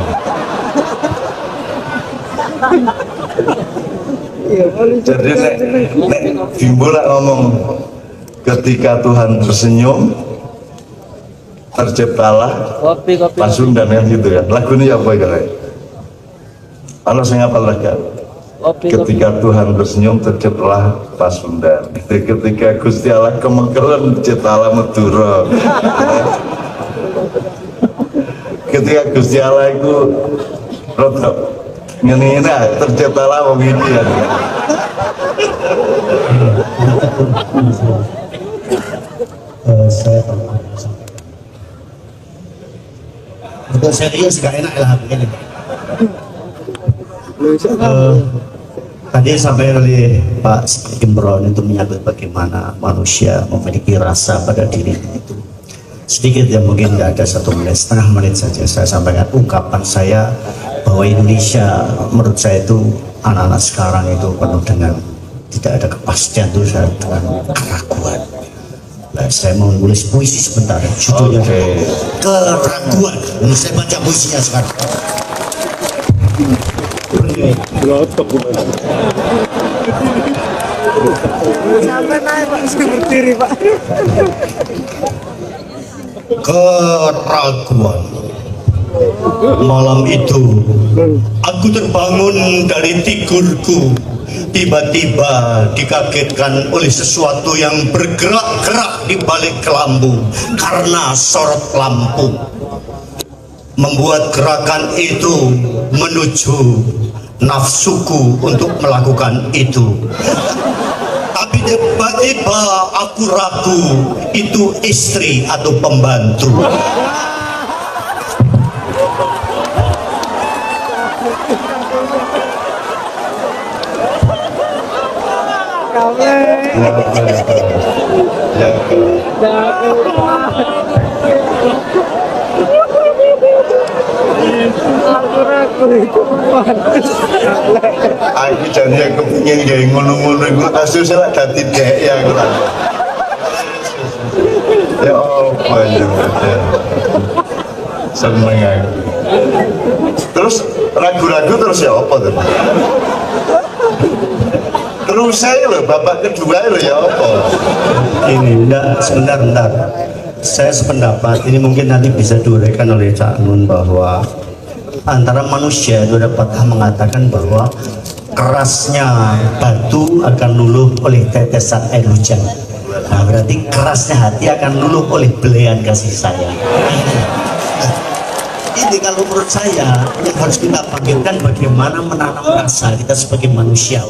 Speaker 1: Jadi nek Bimbo lah ngomong, ketika Tuhan tersenyum terciptalah Pasundan kan gitu kan. Lagu ini apa ya? Ana sing ngapal lagi. Ketika Tuhan tersenyum terciptalah Pasundan. Ketika Gusti Allah kemengkelen terciptalah Madura. Ketika Gusti Allah itu rodok ngene terciptalah wong iki ya.
Speaker 3: Saya untuk serius gak enak lah begini. Tadi sampai oleh Pak Imron itu menyebut bagaimana manusia memiliki rasa pada dirinya itu. Sedikit yang mungkin nggak ada 1 menit, setengah menit saja saya sampaikan ungkapan saya bahwa Indonesia menurut saya itu anak-anak sekarang itu penuh dengan tidak ada kepastian, itu dengan keraguan. Nah, saya mau nulis puisi sebentar, judulnya Keraguan. Ini saya baca puisinya sekarang.
Speaker 4: Sampai naik Pak, saya berdiri Pak.
Speaker 3: Keraguan. Malam itu aku terbangun dari tidurku, tiba-tiba dikagetkan oleh sesuatu yang bergerak-gerak di balik kelambu karena sorot lampu. Membuat gerakan itu menuju nafsuku untuk melakukan itu. Tapi tiba-tiba aku ragu itu istri atau pembantu.
Speaker 1: Aku jadi yang kepingin kayak ngono-ngono itu kasus saya dadi dek ya aku tak. Ya apa ya, seneng aku. Terus ragu-ragu terus ya apa tuh? Terus saya loh, babak kedua loh ya apa?
Speaker 3: Ini enggak, sebentar. Saya sependapat, ini mungkin nanti bisa diuraikan oleh Cak Nun bahwa antara manusia itu ada pepatah mengatakan bahwa kerasnya batu akan luluh oleh tetesan air hujan. Nah, berarti kerasnya hati akan luluh oleh belayan kasih sayang. ini kalau menurut saya yang harus kita pikirkan bagaimana menanam rasa kita sebagai manusia.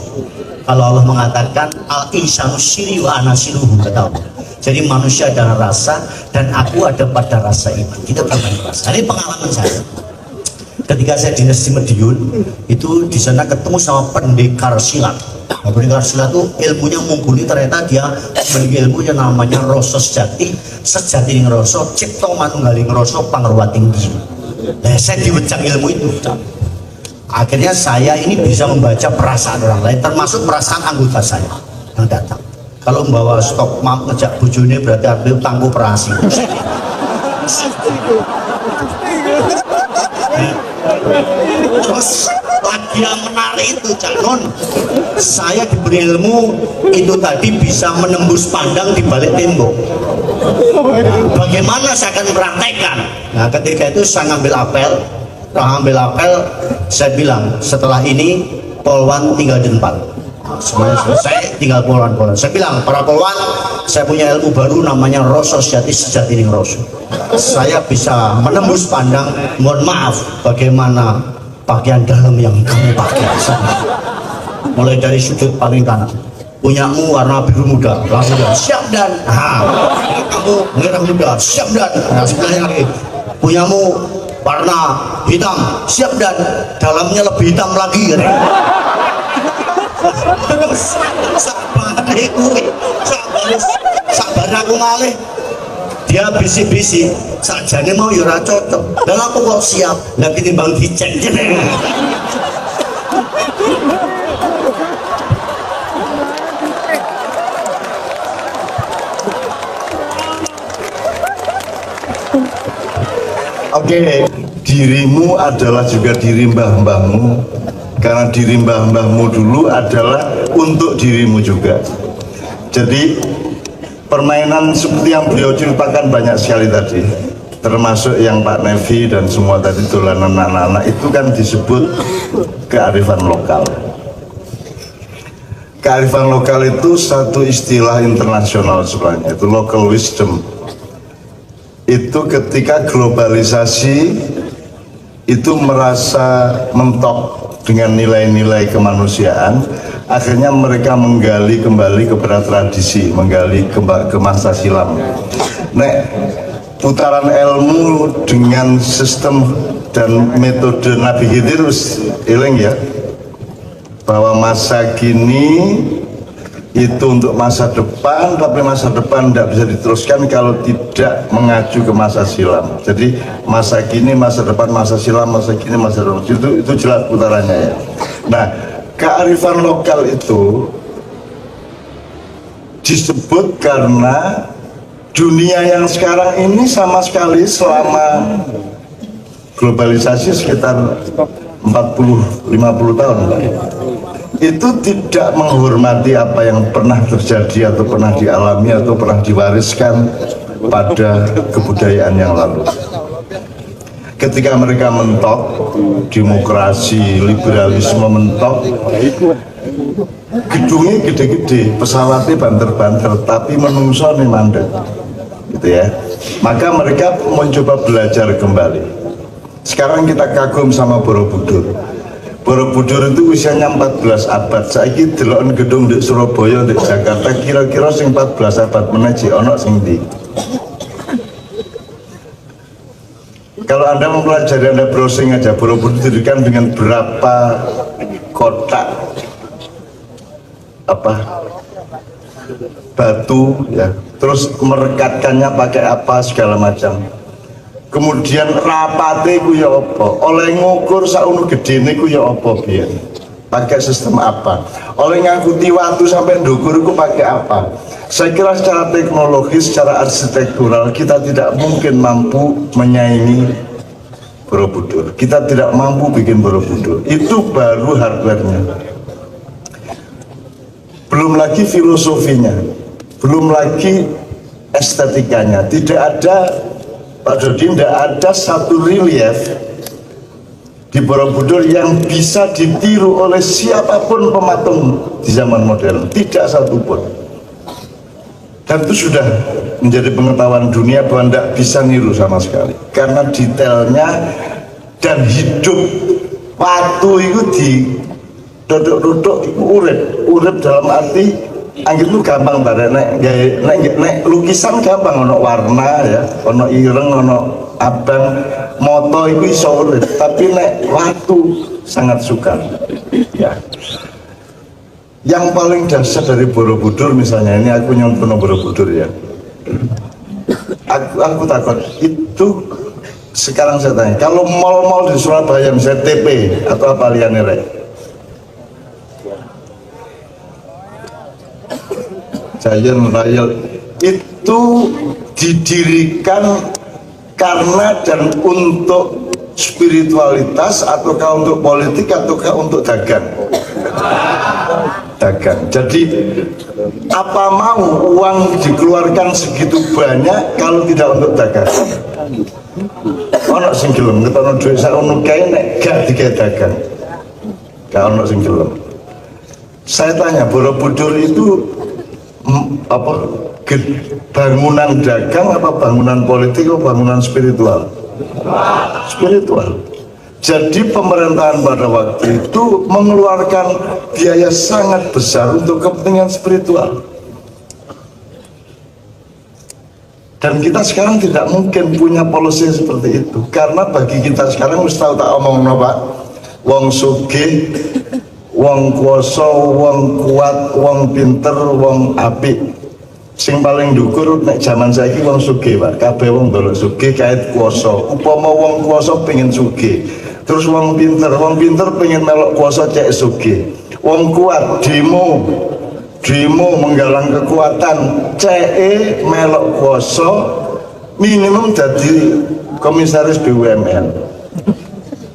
Speaker 3: Kalau Allah mengatakan al insanu syiri wa ana siruhu, kata Allah. Jadi manusia adalah rasa dan aku ada pada rasa iman. Kita bermain rasa. Ini pengalaman saya. Ketika saya dinas di Madiun, itu di sana ketemu sama pendekar silat. Nah, pendekar silat itu ilmunya mumpuni, ternyata dia memiliki ilmu yang namanya rasa sejati ning rasa cipta manunggaling rasa pangerwating tinggi. Nah, saya diwejak ilmu itu. Akhirnya saya ini bisa membaca perasaan orang lain, termasuk perasaan anggota saya yang datang. Kalau membawa stok mam ngejak bojone berarti artinya tangguh perasi. Terus lagi yang menarik itu Cak Non, saya diberi ilmu itu tadi bisa menembus pandang di balik tembok. Bagaimana saya akan mempraktekkan? Nah, ketika itu saya ngambil apel, saya bilang setelah ini polwan tinggal di tempat. Semuanya selesai, tinggal polwan. Saya bilang, para polwan, saya punya ilmu baru namanya rasa sejati ning rasa. Saya bisa menembus pandang. Mohon maaf, bagaimana pakaian dalam yang kamu pakai? Mulai dari sudut paling kanan, punyamu warna biru muda, langsung siap dan. Kamu merah muda, siap dan. Nah, sebelahnya lagi, punyamu warna hitam, siap dan. Dalamnya lebih hitam lagi. Sabar aku malih. Dia bisik-bisik sajane mau ya ora cocok. Dan aku kok siap. Lah ketimbang dicek jeneng.
Speaker 1: Oke, dirimu adalah juga diri mbah-mbahmu. Karena diri mbah-mbahmu dulu adalah untuk dirimu juga. Jadi permainan seperti yang beliau ceritakan banyak sekali tadi, termasuk yang Pak Nevi dan semua tadi dolanan anak-anak itu kan disebut kearifan lokal. Kearifan lokal itu satu istilah internasional sebenarnya, itu local wisdom. Itu ketika globalisasi itu merasa mentok dengan nilai-nilai kemanusiaan, akhirnya mereka menggali kembali kepada tradisi, menggali ke masa silam. Putaran ilmu dengan sistem dan metode Nabi Khidir eling ya, bahwa masa kini itu untuk masa depan, tapi masa depan tidak bisa diteruskan kalau tidak mengacu ke masa silam. Jadi masa kini, masa depan, masa silam, masa kini, masa depan, itu jelas putarannya ya. Nah, kearifan lokal itu disebut karena dunia yang sekarang ini sama sekali selama globalisasi sekitar 40-50 tahun itu tidak menghormati apa yang pernah terjadi atau pernah dialami atau pernah diwariskan pada kebudayaan yang lalu. Ketika mereka mentok, demokrasi, liberalisme mentok, gedungnya gede-gede, pesawatnya banter-banter, tapi menungsone mandek, gitu ya. Maka mereka mencoba belajar kembali. Sekarang kita kagum sama Borobudur. Borobudur itu usianya 14 abad. Saiki deloken gedung di Surabaya, di Jakarta, kira-kira sing 14 abad meneji ono sing ndi. Kalau Anda mempelajari, Anda browsing aja Borobudur didirikan dengan berapa kotak batu ya, terus merekatkannya pakai apa segala macam. Kemudian rapate ku ya apa, oleh ngukur sauno gedene ku ya apa biyen, pakai sistem apa, oleh ngangkuti waktu sampai ndukur ku pakai apa. Saya kira secara teknologis, secara arsitektural kita tidak mungkin mampu menyaingi Borobudur. Kita tidak mampu bikin Borobudur. Itu baru hardware-nya. Belum lagi filosofinya, belum lagi estetikanya. Tidak ada, Pak Dodi, tidak ada satu relief di Borobudur yang bisa ditiru oleh siapapun pematung di zaman modern. Tidak satupun. Dan itu sudah menjadi pengetahuan dunia bahwa tidak bisa niru sama sekali. Karena detailnya dan hidup. Waktu itu di duduk-duduk itu urip dalam arti anggit itu gampang bare nek lukisan gampang, ono warna ya, ono ireng, ono abang, moto itu iso urip, tapi nek waktu sangat sukar ya. Yang paling dasar dari Borobudur misalnya, ini aku nyontoh Borobudur ya, aku takut itu. Sekarang saya tanya, kalau mal-mal di Surabaya misalnya TP atau apa liane rek, Giant Royal itu didirikan karena dan untuk spiritualitas ataukah untuk politik ataukah untuk dagang? Dagang. Jadi apa mau uang dikeluarkan segitu banyak kalau tidak untuk dagang? Ono sing gelem ngetono dhuwit sakono kae nek gak digawe dagang. Gak ono sing gelem. Saya tanya, Borobudur itu apa bangunan dagang apa bangunan politik atau bangunan spiritual? Spiritual. Jadi pemerintahan pada waktu itu mengeluarkan biaya sangat besar untuk kepentingan spiritual. Dan kita sekarang tidak mungkin punya policy seperti itu, karena bagi kita sekarang mesti tahu tak omong no Pak, wong sugih, wong kuasa, wong kuat, wong pinter, wong apik. Sing paling dhuwur nek jaman saiki wong sugih Pak, kabeh wong ndolok sugih kait kuasa. Upama wong kuasa pengen sugih, terus wong pinter pengen melok kuasa cek sugih. Wong kuat demo menggalang kekuatan, CE melok kuasa minimum jadi komisaris BUMN.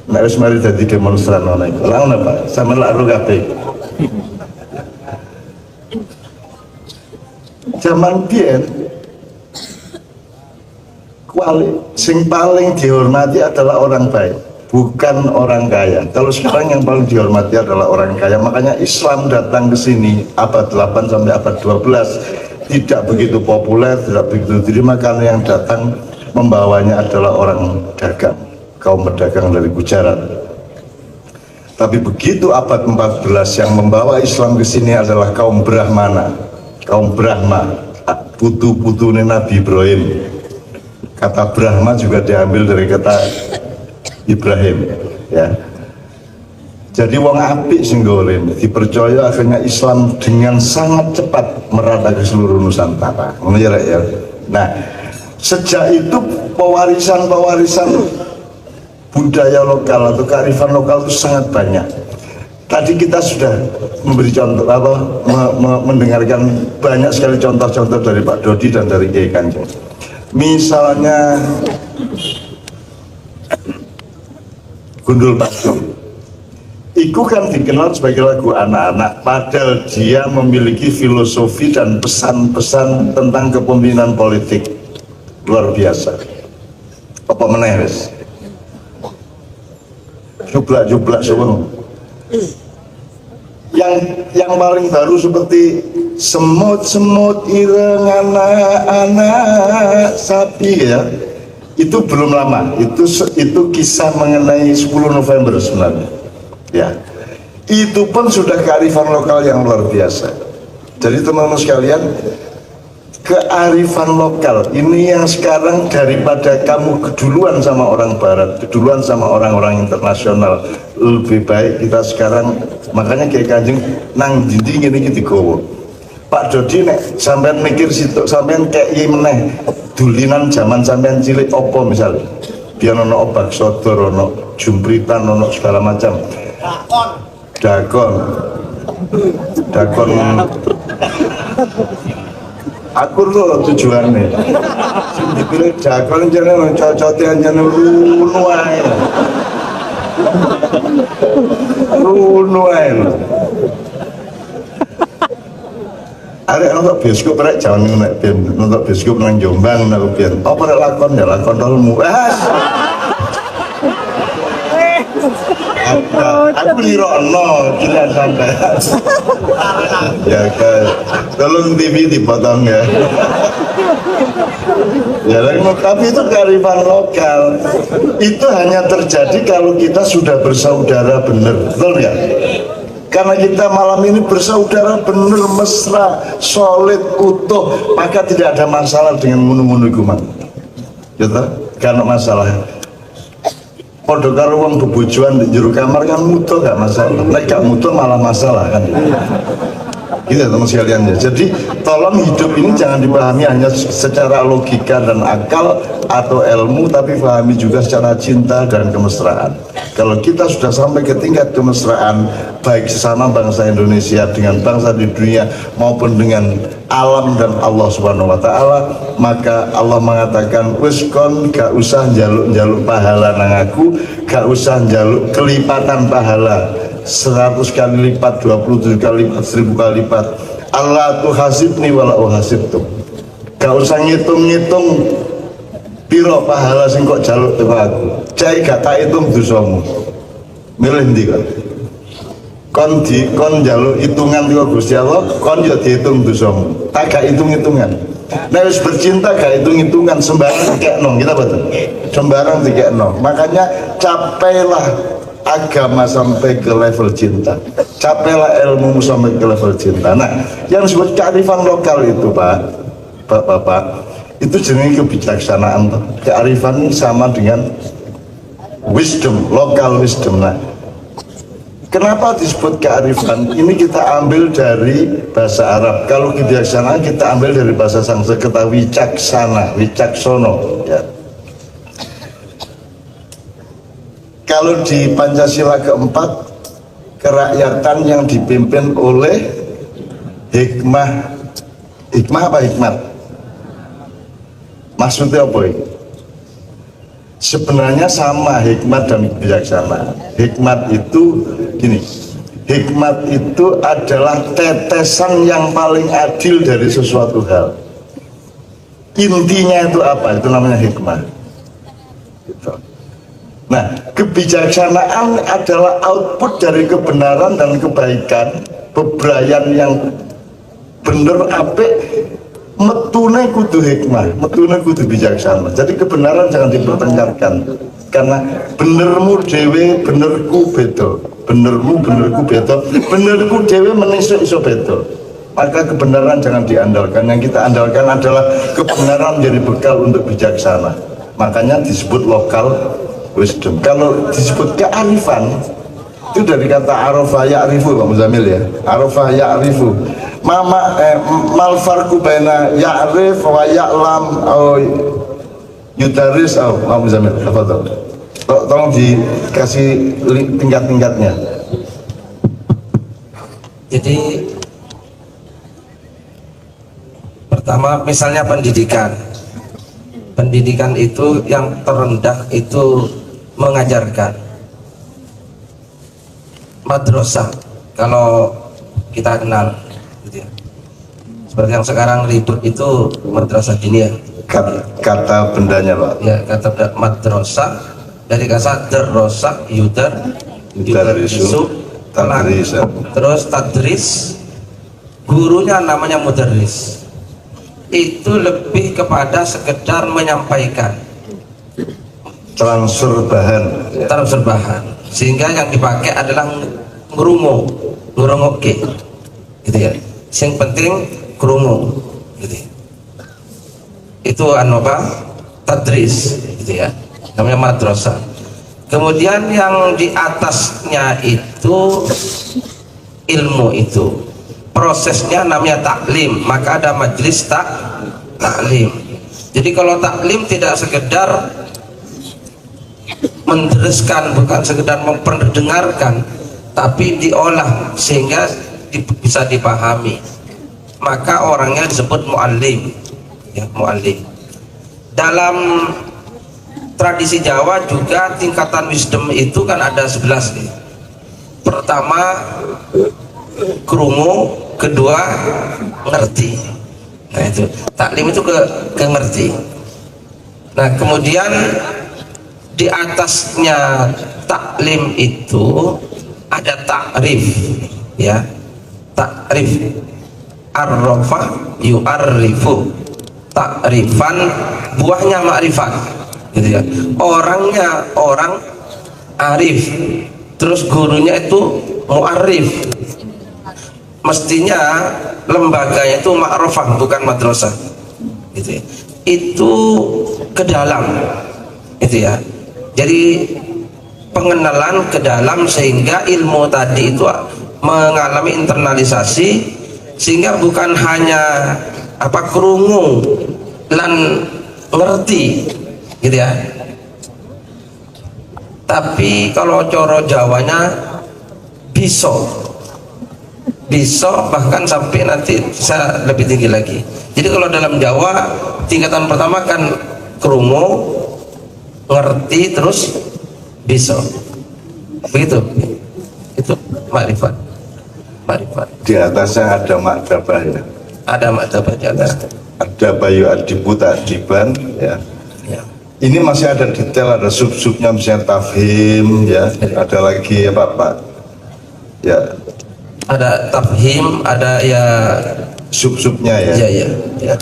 Speaker 1: Nek wis mari dadi demonstran ngono iku. Lah ngono Pak, sampe lak ro kabeh. Zaman biyen sing paling dihormati adalah orang baik, bukan orang kaya. Kalau sekarang yang paling dihormati adalah orang kaya. Makanya Islam datang ke sini abad 8 sampai abad 12 tidak begitu populer, tidak begitu diterima karena yang datang membawanya adalah orang dagang, kaum pedagang dari Gujarat. Tapi begitu abad 14 yang membawa Islam ke sini adalah kaum Brahmana, kaum Brahma, putu-putune Nabi Ibrahim. Kata Brahma juga diambil dari kata Ibrahim ya. Jadi wong apik sing golem dipercaya akhirnya Islam dengan sangat cepat merata ke seluruh Nusantara. Ngono ya. Nah, sejak itu pewarisan budaya lokal atau kearifan lokal itu sangat banyak. Tadi kita sudah memberi contoh mendengarkan banyak sekali contoh-contoh dari Pak Dodi dan dari Kiai Kanjeng. Misalnya Gundul Pasung, itu kan dikenal sebagai lagu anak-anak, padahal dia memiliki filosofi dan pesan-pesan tentang kepemimpinan politik luar biasa. Apa meneres? Jublak-jublak semua. Yang paling baru seperti semut-semut ireng anak-anak sapi ya, itu belum lama, itu kisah mengenai 10 November sebenarnya ya. Itu pun sudah kearifan lokal yang luar biasa. Jadi teman-teman sekalian, kearifan lokal ini yang sekarang daripada kamu keduluan sama orang barat, keduluan sama orang-orang internasional, lebih baik kita sekarang. Makanya Kiai Kanjeng nang dinding ini kita gowo. Pak Dodi nek sampean mikir situ, sampean kayak meneh dulinan zaman sampean cilik opo misalnya, biar ono obak sodor, ono jumpritan, ono segala macam. Dakon. Aku loh tujuannya. Sing dipilih dakon jangan cocotan jangan runuai. Arek nonton bioskop rek jangan nek ben nonton bioskop nang Jombang nang ben. Apa rek lakon ya lakon tolmu. Aku lirokno kira sampai. Ya kan. Tolong TV dipotong ya. Ya, tapi itu kearifan lokal. Itu hanya terjadi kalau kita sudah bersaudara benar, betul nggak? Karena kita malam ini bersaudara benar, mesra, solid, utuh, maka tidak ada masalah dengan munu-munu kuman. Gitu? Karena masalah. Podo karo wong bebojoan di jero kamar kan mutu gak masalah. Nek gak mutu malah masalah kan. Gitu teman sekalian ya. Jadi tolong hidup ini jangan dipahami hanya secara logika dan akal atau ilmu, tapi pahami juga secara cinta dan kemesraan. Kalau kita sudah sampai ke tingkat kemesraan baik sesama bangsa Indonesia dengan bangsa di dunia maupun dengan alam dan Allah Subhanahu wa taala, maka Allah mengatakan wis kon gak usah njaluk-njaluk pahala nang aku, gak usah njaluk kelipatan pahala 100 kali lipat, 27 kali lipat, 1000 kali lipat. Allah tu hasibni wala uhasibtum. Gak usah ngitung-ngitung piro pahala sing kok jaluk teko aku. Cai gak tak hitung dosamu. Milih ndi kok? Kon jaluk hitungan teko Gusti Allah, kon yo dihitung dosamu. Tak gak hitung-hitungan. Nek wis bercinta gak hitung-hitungan, sembarang dikekno, kita betul. Sembarang dikekno. Makanya capailah agama sampai ke level cinta, capailah ilmu sampai ke level cinta. Nah, yang disebut kearifan lokal itu Bapak, itu jenis kebijaksanaan. Kearifan ini sama dengan wisdom, lokal wisdom. Nah, kenapa disebut kearifan? Ini kita ambil dari bahasa Arab. Kalau kebijaksanaan kita ambil dari bahasa Sanskerta wicaksana, wicaksono. Ya. Kalau di Pancasila keempat, kerakyatan yang dipimpin oleh hikmah apa hikmat? Maksudnya apa ini? Sebenarnya sama hikmat dan bijaksana. Hikmat itu gini, hikmat itu adalah tetesan yang paling adil dari sesuatu hal. Intinya itu apa? Itu namanya hikmah. Gitu. Nah, kebijaksanaan adalah output dari kebenaran dan kebaikan, bebrayan yang bener apik, metune kudu hikmah, metune kudu bijaksana. Jadi kebenaran jangan dipertengkarkan, karena benermu dewe, benerku beda, benerku beda, benerku dewe menisuk iso beda. Maka kebenaran jangan diandalkan, yang kita andalkan adalah kebenaran menjadi bekal untuk bijaksana. Makanya disebut lokal wisdom. Kalau disebut kearifan itu dari kata arafa ya'rifu Pak Muzamil ya. Arafa ya'rifu. Mal farqu baina ya'rif wa ya'lam au yudaris au Pak Muzamil. Tolong dikasih tingkat-tingkatnya.
Speaker 2: Jadi pertama misalnya pendidikan itu yang terendah itu mengajarkan. Madrasah kalau kita kenal gitu ya. Seperti yang sekarang ribut itu madrasah diniyah.
Speaker 1: Kata bendanya Pak.
Speaker 2: Ya, kata madrasah dari kata darrasa yudarisu terus tadris, gurunya namanya mudarris. Itu lebih kepada sekedar menyampaikan, transfer bahan, sehingga yang dipakai adalah ngrungokke gitu ya. Yang penting krungu gitu. Itu tadris gitu ya, namanya madrasah. Kemudian yang di atasnya itu ilmu, itu prosesnya namanya taklim, maka ada majelis taklim. Jadi kalau taklim tidak sekedar menjelaskan, bukan sekedar memperdengarkan, tapi diolah sehingga bisa dipahami, maka orangnya disebut muallim ya, muallim. Dalam tradisi Jawa juga tingkatan wisdom itu kan ada 11 nih. Pertama krungu, kedua ngerti. Nah itu taklim itu ke ngerti. Nah kemudian di atasnya taklim itu ada takrif ya, takrif arrafa yu'arrifu. takrifan, buahnya makrifat, gitu ya. Orangnya orang arif, terus gurunya itu mu'arif. Mestinya lembaganya itu ma'rufah, bukan madrasah, gitu ya. Itu ke dalam, gitu ya. Jadi pengenalan ke dalam sehingga ilmu tadi itu mengalami internalisasi, sehingga bukan hanya krungu lan ngerti, gitu ya. Tapi kalau coro Jawanya bisa bahkan sampai nanti bisa lebih tinggi lagi. Jadi kalau dalam Jawa tingkatan pertama kan krungu, ngerti, terus bisa, begitu. Itu makrifat.
Speaker 1: Di atasnya ada maktabah ya.
Speaker 2: Ada maktabah di atas.
Speaker 1: Ada bayu adibu ta'diban ya.
Speaker 2: Ya.
Speaker 1: Ini masih ada detail, ada sub-subnya, misalnya tafhim ya, ada lagi apa Pak? Ya,
Speaker 2: Ada tafhim, ada ya
Speaker 1: sub-subnya ya.
Speaker 2: ya.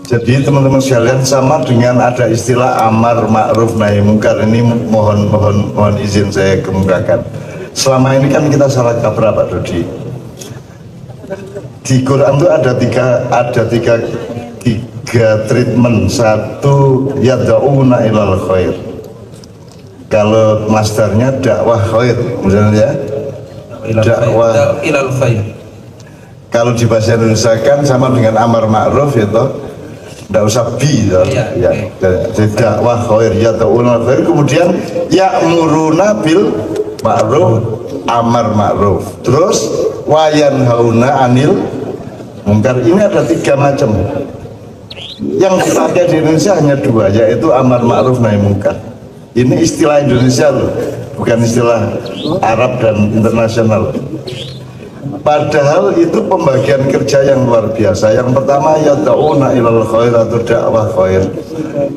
Speaker 1: Jadi teman-teman sekalian, sama dengan ada istilah amar ma'ruf nahi mungkar, ini mohon izin saya kemukakan. Selama ini kan kita salah kaprah Pak Dodi. Di Quran itu ada tiga treatment. Satu, yad'una ilal khair. Kalau masdarnya dakwah khair, misalnya dakwah
Speaker 2: ilal khair.
Speaker 1: Kalau di bahasa Indonesia kan sama dengan amar ma'ruf itu, tidak usah bi ya. Jadi dakwah khair, yad'una ilal khair, kemudian ya'muruna bil ma'ruf, amar ma'ruf, terus wayanhauna anil mungkar. Ini ada 3 macam. Yang dipakai di Indonesia hanya 2, yaitu amar ma'ruf nahi mungkar. Ini istilah Indonesia loh, bukan istilah Arab dan internasional. Padahal itu pembagian kerja yang luar biasa. Yang pertama, yad'una ilal khair atau dakwah khair.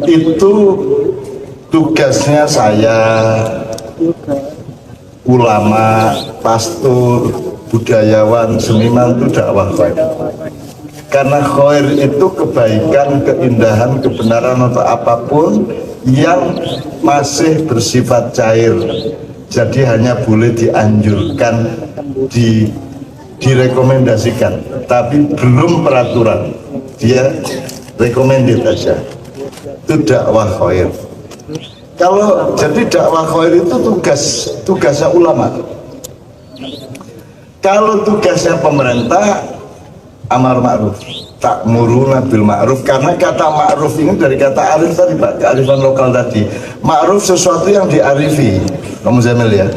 Speaker 1: Itu tugasnya saya, ulama, pastor, budayawan, seniman, itu dakwah khair. Karena khair itu kebaikan, keindahan, kebenaran atau apapun yang masih bersifat cair. Jadi hanya boleh dianjurkan, direkomendasikan, tapi belum peraturan. Dia recommended aja. Itu dakwah khair. Kalau jadi dakwah khair itu tugasnya ulama. Kalau tugasnya pemerintah, amar ma'ruf, ta'muruna bil ma'ruf. Karena kata ma'ruf ini dari kata arif tadi Pak, kearifan lokal tadi. Ma'ruf sesuatu yang diarifi, kamu Zamil ya.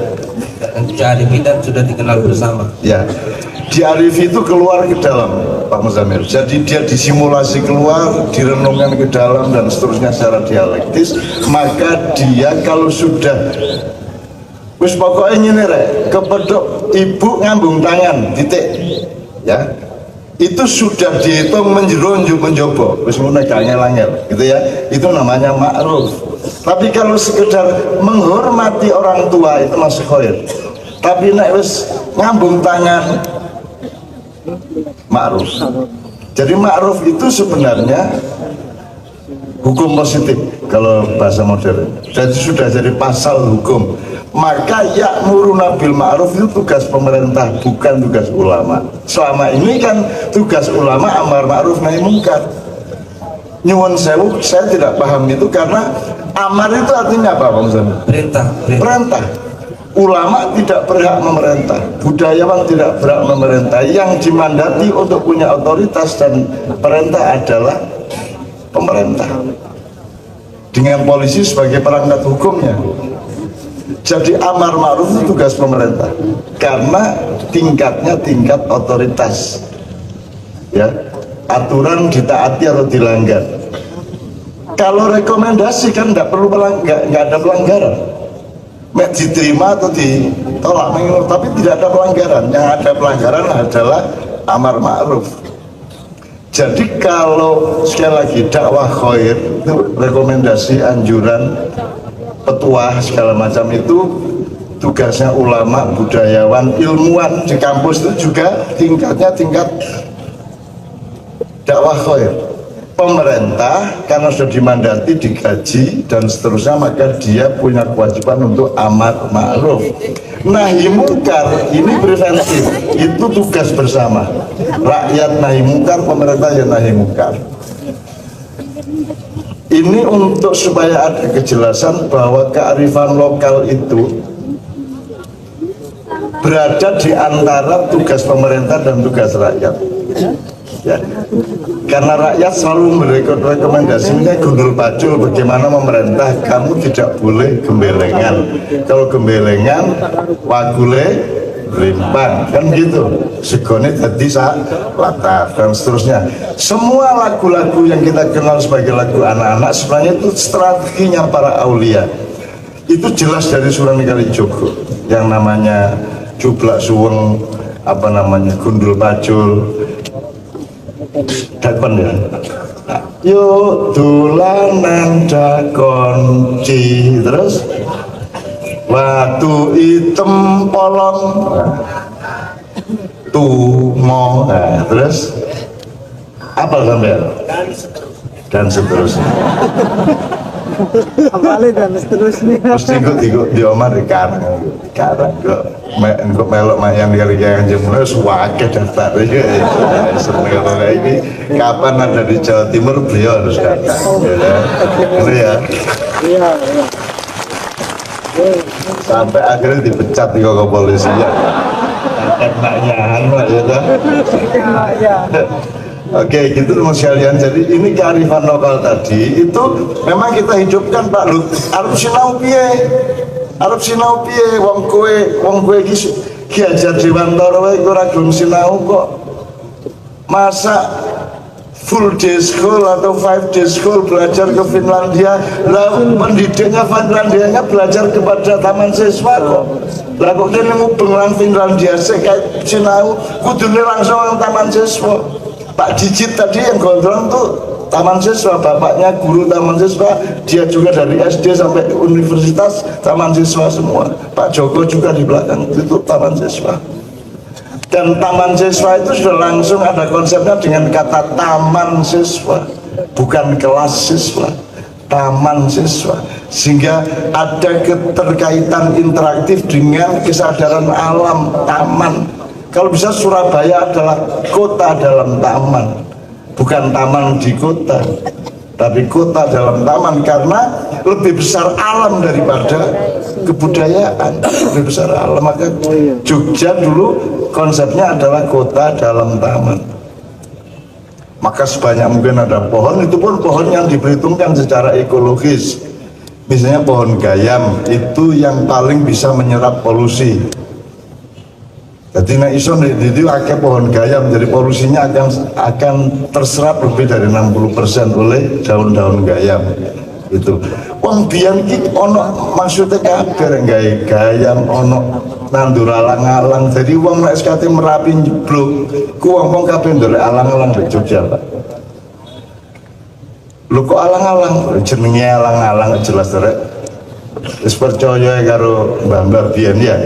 Speaker 2: Diarifi dan sudah dikenal bersama.
Speaker 1: Ya, diarifi itu keluar ke dalam Pak Muzamil. Jadi dia disimulasi keluar, direnungkan ke dalam dan seterusnya secara dialektis. Maka dia kalau sudah wis pokoknya ini rek, kepedok ibu ngambung tangan, titik ya, itu sudah dihitung menjeronjuk menjobo, wis ngono angel-angel gitu ya, itu namanya ma'ruf. Tapi kalau sekedar menghormati orang tua itu masih khair. Tapi nek wis ngambung tangan, ma'ruf. Jadi ma'ruf itu sebenarnya hukum positif kalau bahasa modern. Jadi sudah jadi pasal hukum. Maka ya'muruna bil ma'ruf itu tugas pemerintah, bukan tugas ulama. Selama ini kan tugas ulama amar ma'ruf nahi mungkar. Nyuwun sewu, saya tidak paham itu karena amar itu artinya apa Pak Muzamil? Perintah. Ulama tidak berhak memerintah, budayawan tidak berhak memerintah. Yang dimandati untuk punya otoritas dan perintah adalah pemerintah, dengan polisi sebagai perangkat hukumnya. Jadi amar ma'ruf itu tugas pemerintah karena tingkatnya tingkat otoritas ya, aturan ditaati atau dilanggar. Kalau rekomendasi kan nggak perlu nggak ada pelanggaran, diterima atau ditolak, tapi tidak ada pelanggaran. Yang ada pelanggaran adalah amar ma'ruf. Jadi kalau sekali lagi dakwah khair itu rekomendasi, anjuran, petuah segala macam itu tugasnya ulama, budayawan, ilmuwan di kampus itu juga tingkatnya tingkat dakwah khair. pemerintah karena sudah dimandati, digaji dan seterusnya, maka dia punya kewajiban untuk amar ma'ruf nahi mungkar. Ini preventif, itu tugas bersama. Rakyat nahi mungkar, pemerintah ya nahi mungkar. Ini untuk supaya ada kejelasan bahwa kearifan lokal itu berada di antara tugas pemerintah dan tugas rakyat. Ya. Karena rakyat selalu memberikan rekomendasi, misalnya Gundul Pacul, bagaimana memerintah, kamu tidak boleh gembelengan, kalau gembelengan wagule rimpang, kan gitu, segone jadi latar dan seterusnya. Semua lagu-lagu yang kita kenal sebagai lagu anak-anak sebenarnya itu strateginya para aulia. Itu jelas dari Sunan Kalijogo yang namanya Jublak Suweng, apa namanya, Gundul Pacul, dakon ya. Yuk dolanan dakon ci, terus watu item polong tumo, terus apa sampai dan seterusnya.
Speaker 4: Awalnya dan seterusnya.
Speaker 1: Terus ikut di omah di karang kok melok mayang dari Kanjeng Sunan wakil daftar sebenarnya. Ini kapan ada di Jawa Timur beliau harus datang ya. Iya. Sampai akhirnya dipecat di kepolisian. Enaknya lah ya. Oke, gitu teman sekalian. Jadi ini kearifan lokal tadi itu memang kita hidupkan, Pak. Lu arep sinau piye? Arep sinau piye wong kowe iki Ki Hajar Dewantara wae ora gelem sinau kok. Masa full day school atau 5 day school belajar ke Finlandia? Lah pendidiknya Finlandianya belajar kepada taman siswa kok. Lah kok kene mubeng nang Finlandia sik kayak sinau kudune langsung nang taman siswa. Pak Dicit tadi yang gondrong tuh taman siswa, bapaknya guru taman siswa, dia juga dari SD sampai universitas taman siswa semua. Pak Joko juga di belakang itu taman siswa. Dan taman siswa itu sudah langsung ada konsepnya dengan kata taman siswa, bukan kelas siswa, taman siswa, sehingga ada keterkaitan interaktif dengan kesadaran alam taman. Kalau bisa Surabaya adalah kota dalam taman, bukan taman di kota, tapi kota dalam taman, karena lebih besar alam daripada kebudayaan, lebih besar alam. Maka Jogja dulu konsepnya adalah kota dalam taman. Maka sebanyak mungkin ada pohon, itu pun pohon yang diperhitungkan secara ekologis. Misalnya pohon gayam itu yang paling bisa menyerap polusi. Jadi nek iso itu akeh pohon gayam, jadi polusinya akan terserap lebih dari 60% oleh daun-daun gayam. Itu. Wong biyen iki ono maksudnya kabeh gawe gayam, ono nandur alang-alang. Jadi wong nek SKT Merapi njeblok, ku wong kabeh ndolek alang-alang di Jogja, Pak. Lho kok alang-alang? Jenenge alang-alang jelas rek. Wis percaya karo Mbah-mbah biyen ya.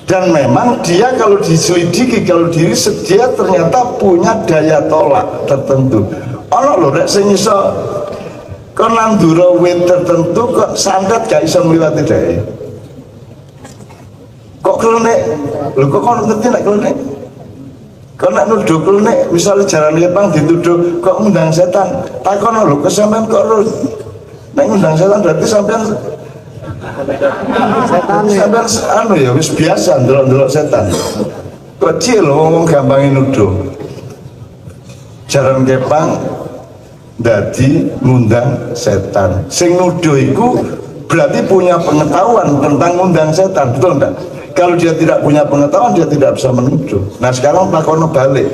Speaker 1: Dan memang dia kalau diselidiki, kalau diriset, dia ternyata punya daya tolak tertentu. Ono lho rek sing iso kon nandura wit tertentu kok santet gak iso ngliwati dhek. Kok klenek? Lho kok kon ngerti nek klenek? Kok nek nuduh klenek, misalnya jalan Jepang dituduh kok ngundang setan. Takono lho kok sampean kok nek ngundang setan berarti sampean sampean anu ya wis biasa ndelok-ndelok setan. Kok cilik wong gampang nuduh. Jaran Kepang dadi ngundang setan. Sing nuduh iku berarti punya pengetahuan tentang ngundang setan, betul enggak? Kalau dia tidak punya pengetahuan, dia tidak bisa menuduh. Nah sekarang takono balik.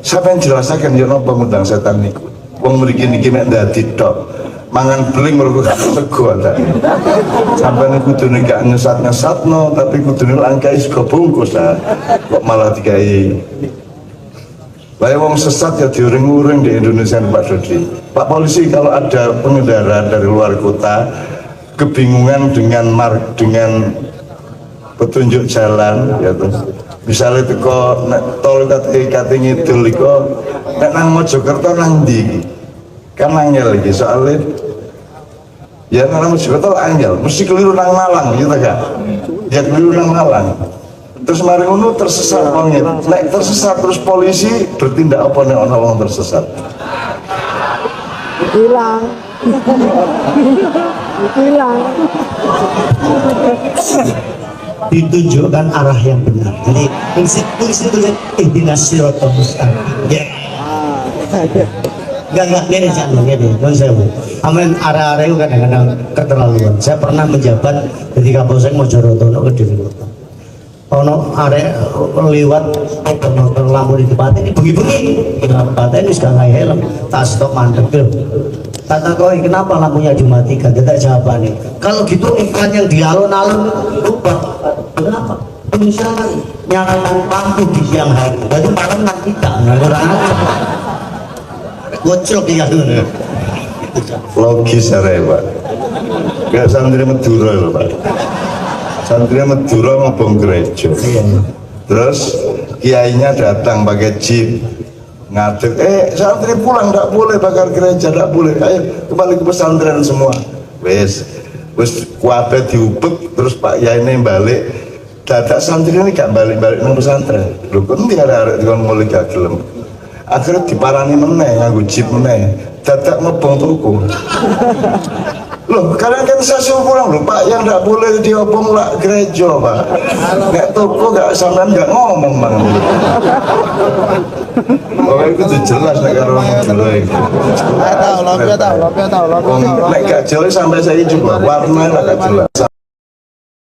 Speaker 1: Siapa yang jelaskan ya napa ngundang setan niku? Wong mriki niki mek dadi tok. Mangan beling mergo gak tego ta. Sampeyan kudune gak ngesat-ngesatno, tapi kudune langkai sego bungkus ta. Kok malah dikai. Lah wong sesat ya diuring-uring di Indonesia Pak Dodi. Pak polisi kalau ada pengendara dari luar kota kebingungan dengan petunjuk jalan ya tuh. Misalnya teko nek tol kate ngidul iku nek nang Mojokerto nang ndi iki? kan angel lagi soalnya ya karena mesti betul angel mesti keliru nang Malang gitu kan ya keliru nang Malang terus mari ngono tersesat wong nek tersesat terus polisi bertindak apa nek ana wong tersesat
Speaker 4: hilang hilang
Speaker 3: ditunjukkan arah yang benar. Jadi fungsi itu ihdinas siratal mustaqim. Ya. Enggak gini jangan gini. Non sewu. Amin arah-arah itu kadang-kadang keterlaluan. Saya pernah menjabat ketika Kapolsek Mojoroto ono Kediri Kota. Ono arek lewat motor lampu di tempat ini bengi-bengi. Tempat ini sudah nggak helm. Tak stop mantep tuh. Kata kau kenapa lampunya dimatikan? Tidak jawabannya. Kalau gitu ikan yang di alun-alun lupa. Kenapa? Misalnya nyalakan lampu di siang hari, jadi malam nanti tidak nganggur aja. Gocok ya dulu.
Speaker 1: logis ya Pak kayak santri Madura loh Pak santri Madura ngobong gereja terus kiainya datang pakai jeep ngatur santri pulang tidak boleh bakar gereja tidak boleh ayo kembali ke pesantren semua wes kuabe diubek terus Pak Yai ini balik dadak santri ini gak balik-balik ke pesantren lho kan ada dengan mulai gak gelem akhirnya diparani meneh nganggo jeep meneh dadak ngebong toko loh kadang kan saya suruh pulang loh Pak yang gak boleh diobong lah gereja Pak nek toko gak sampean gak ngomong Bang oh itu tuh jelas nek karo wong Madura iki
Speaker 4: tahu
Speaker 1: nek gak jelas sampai saya coba warna gak jelas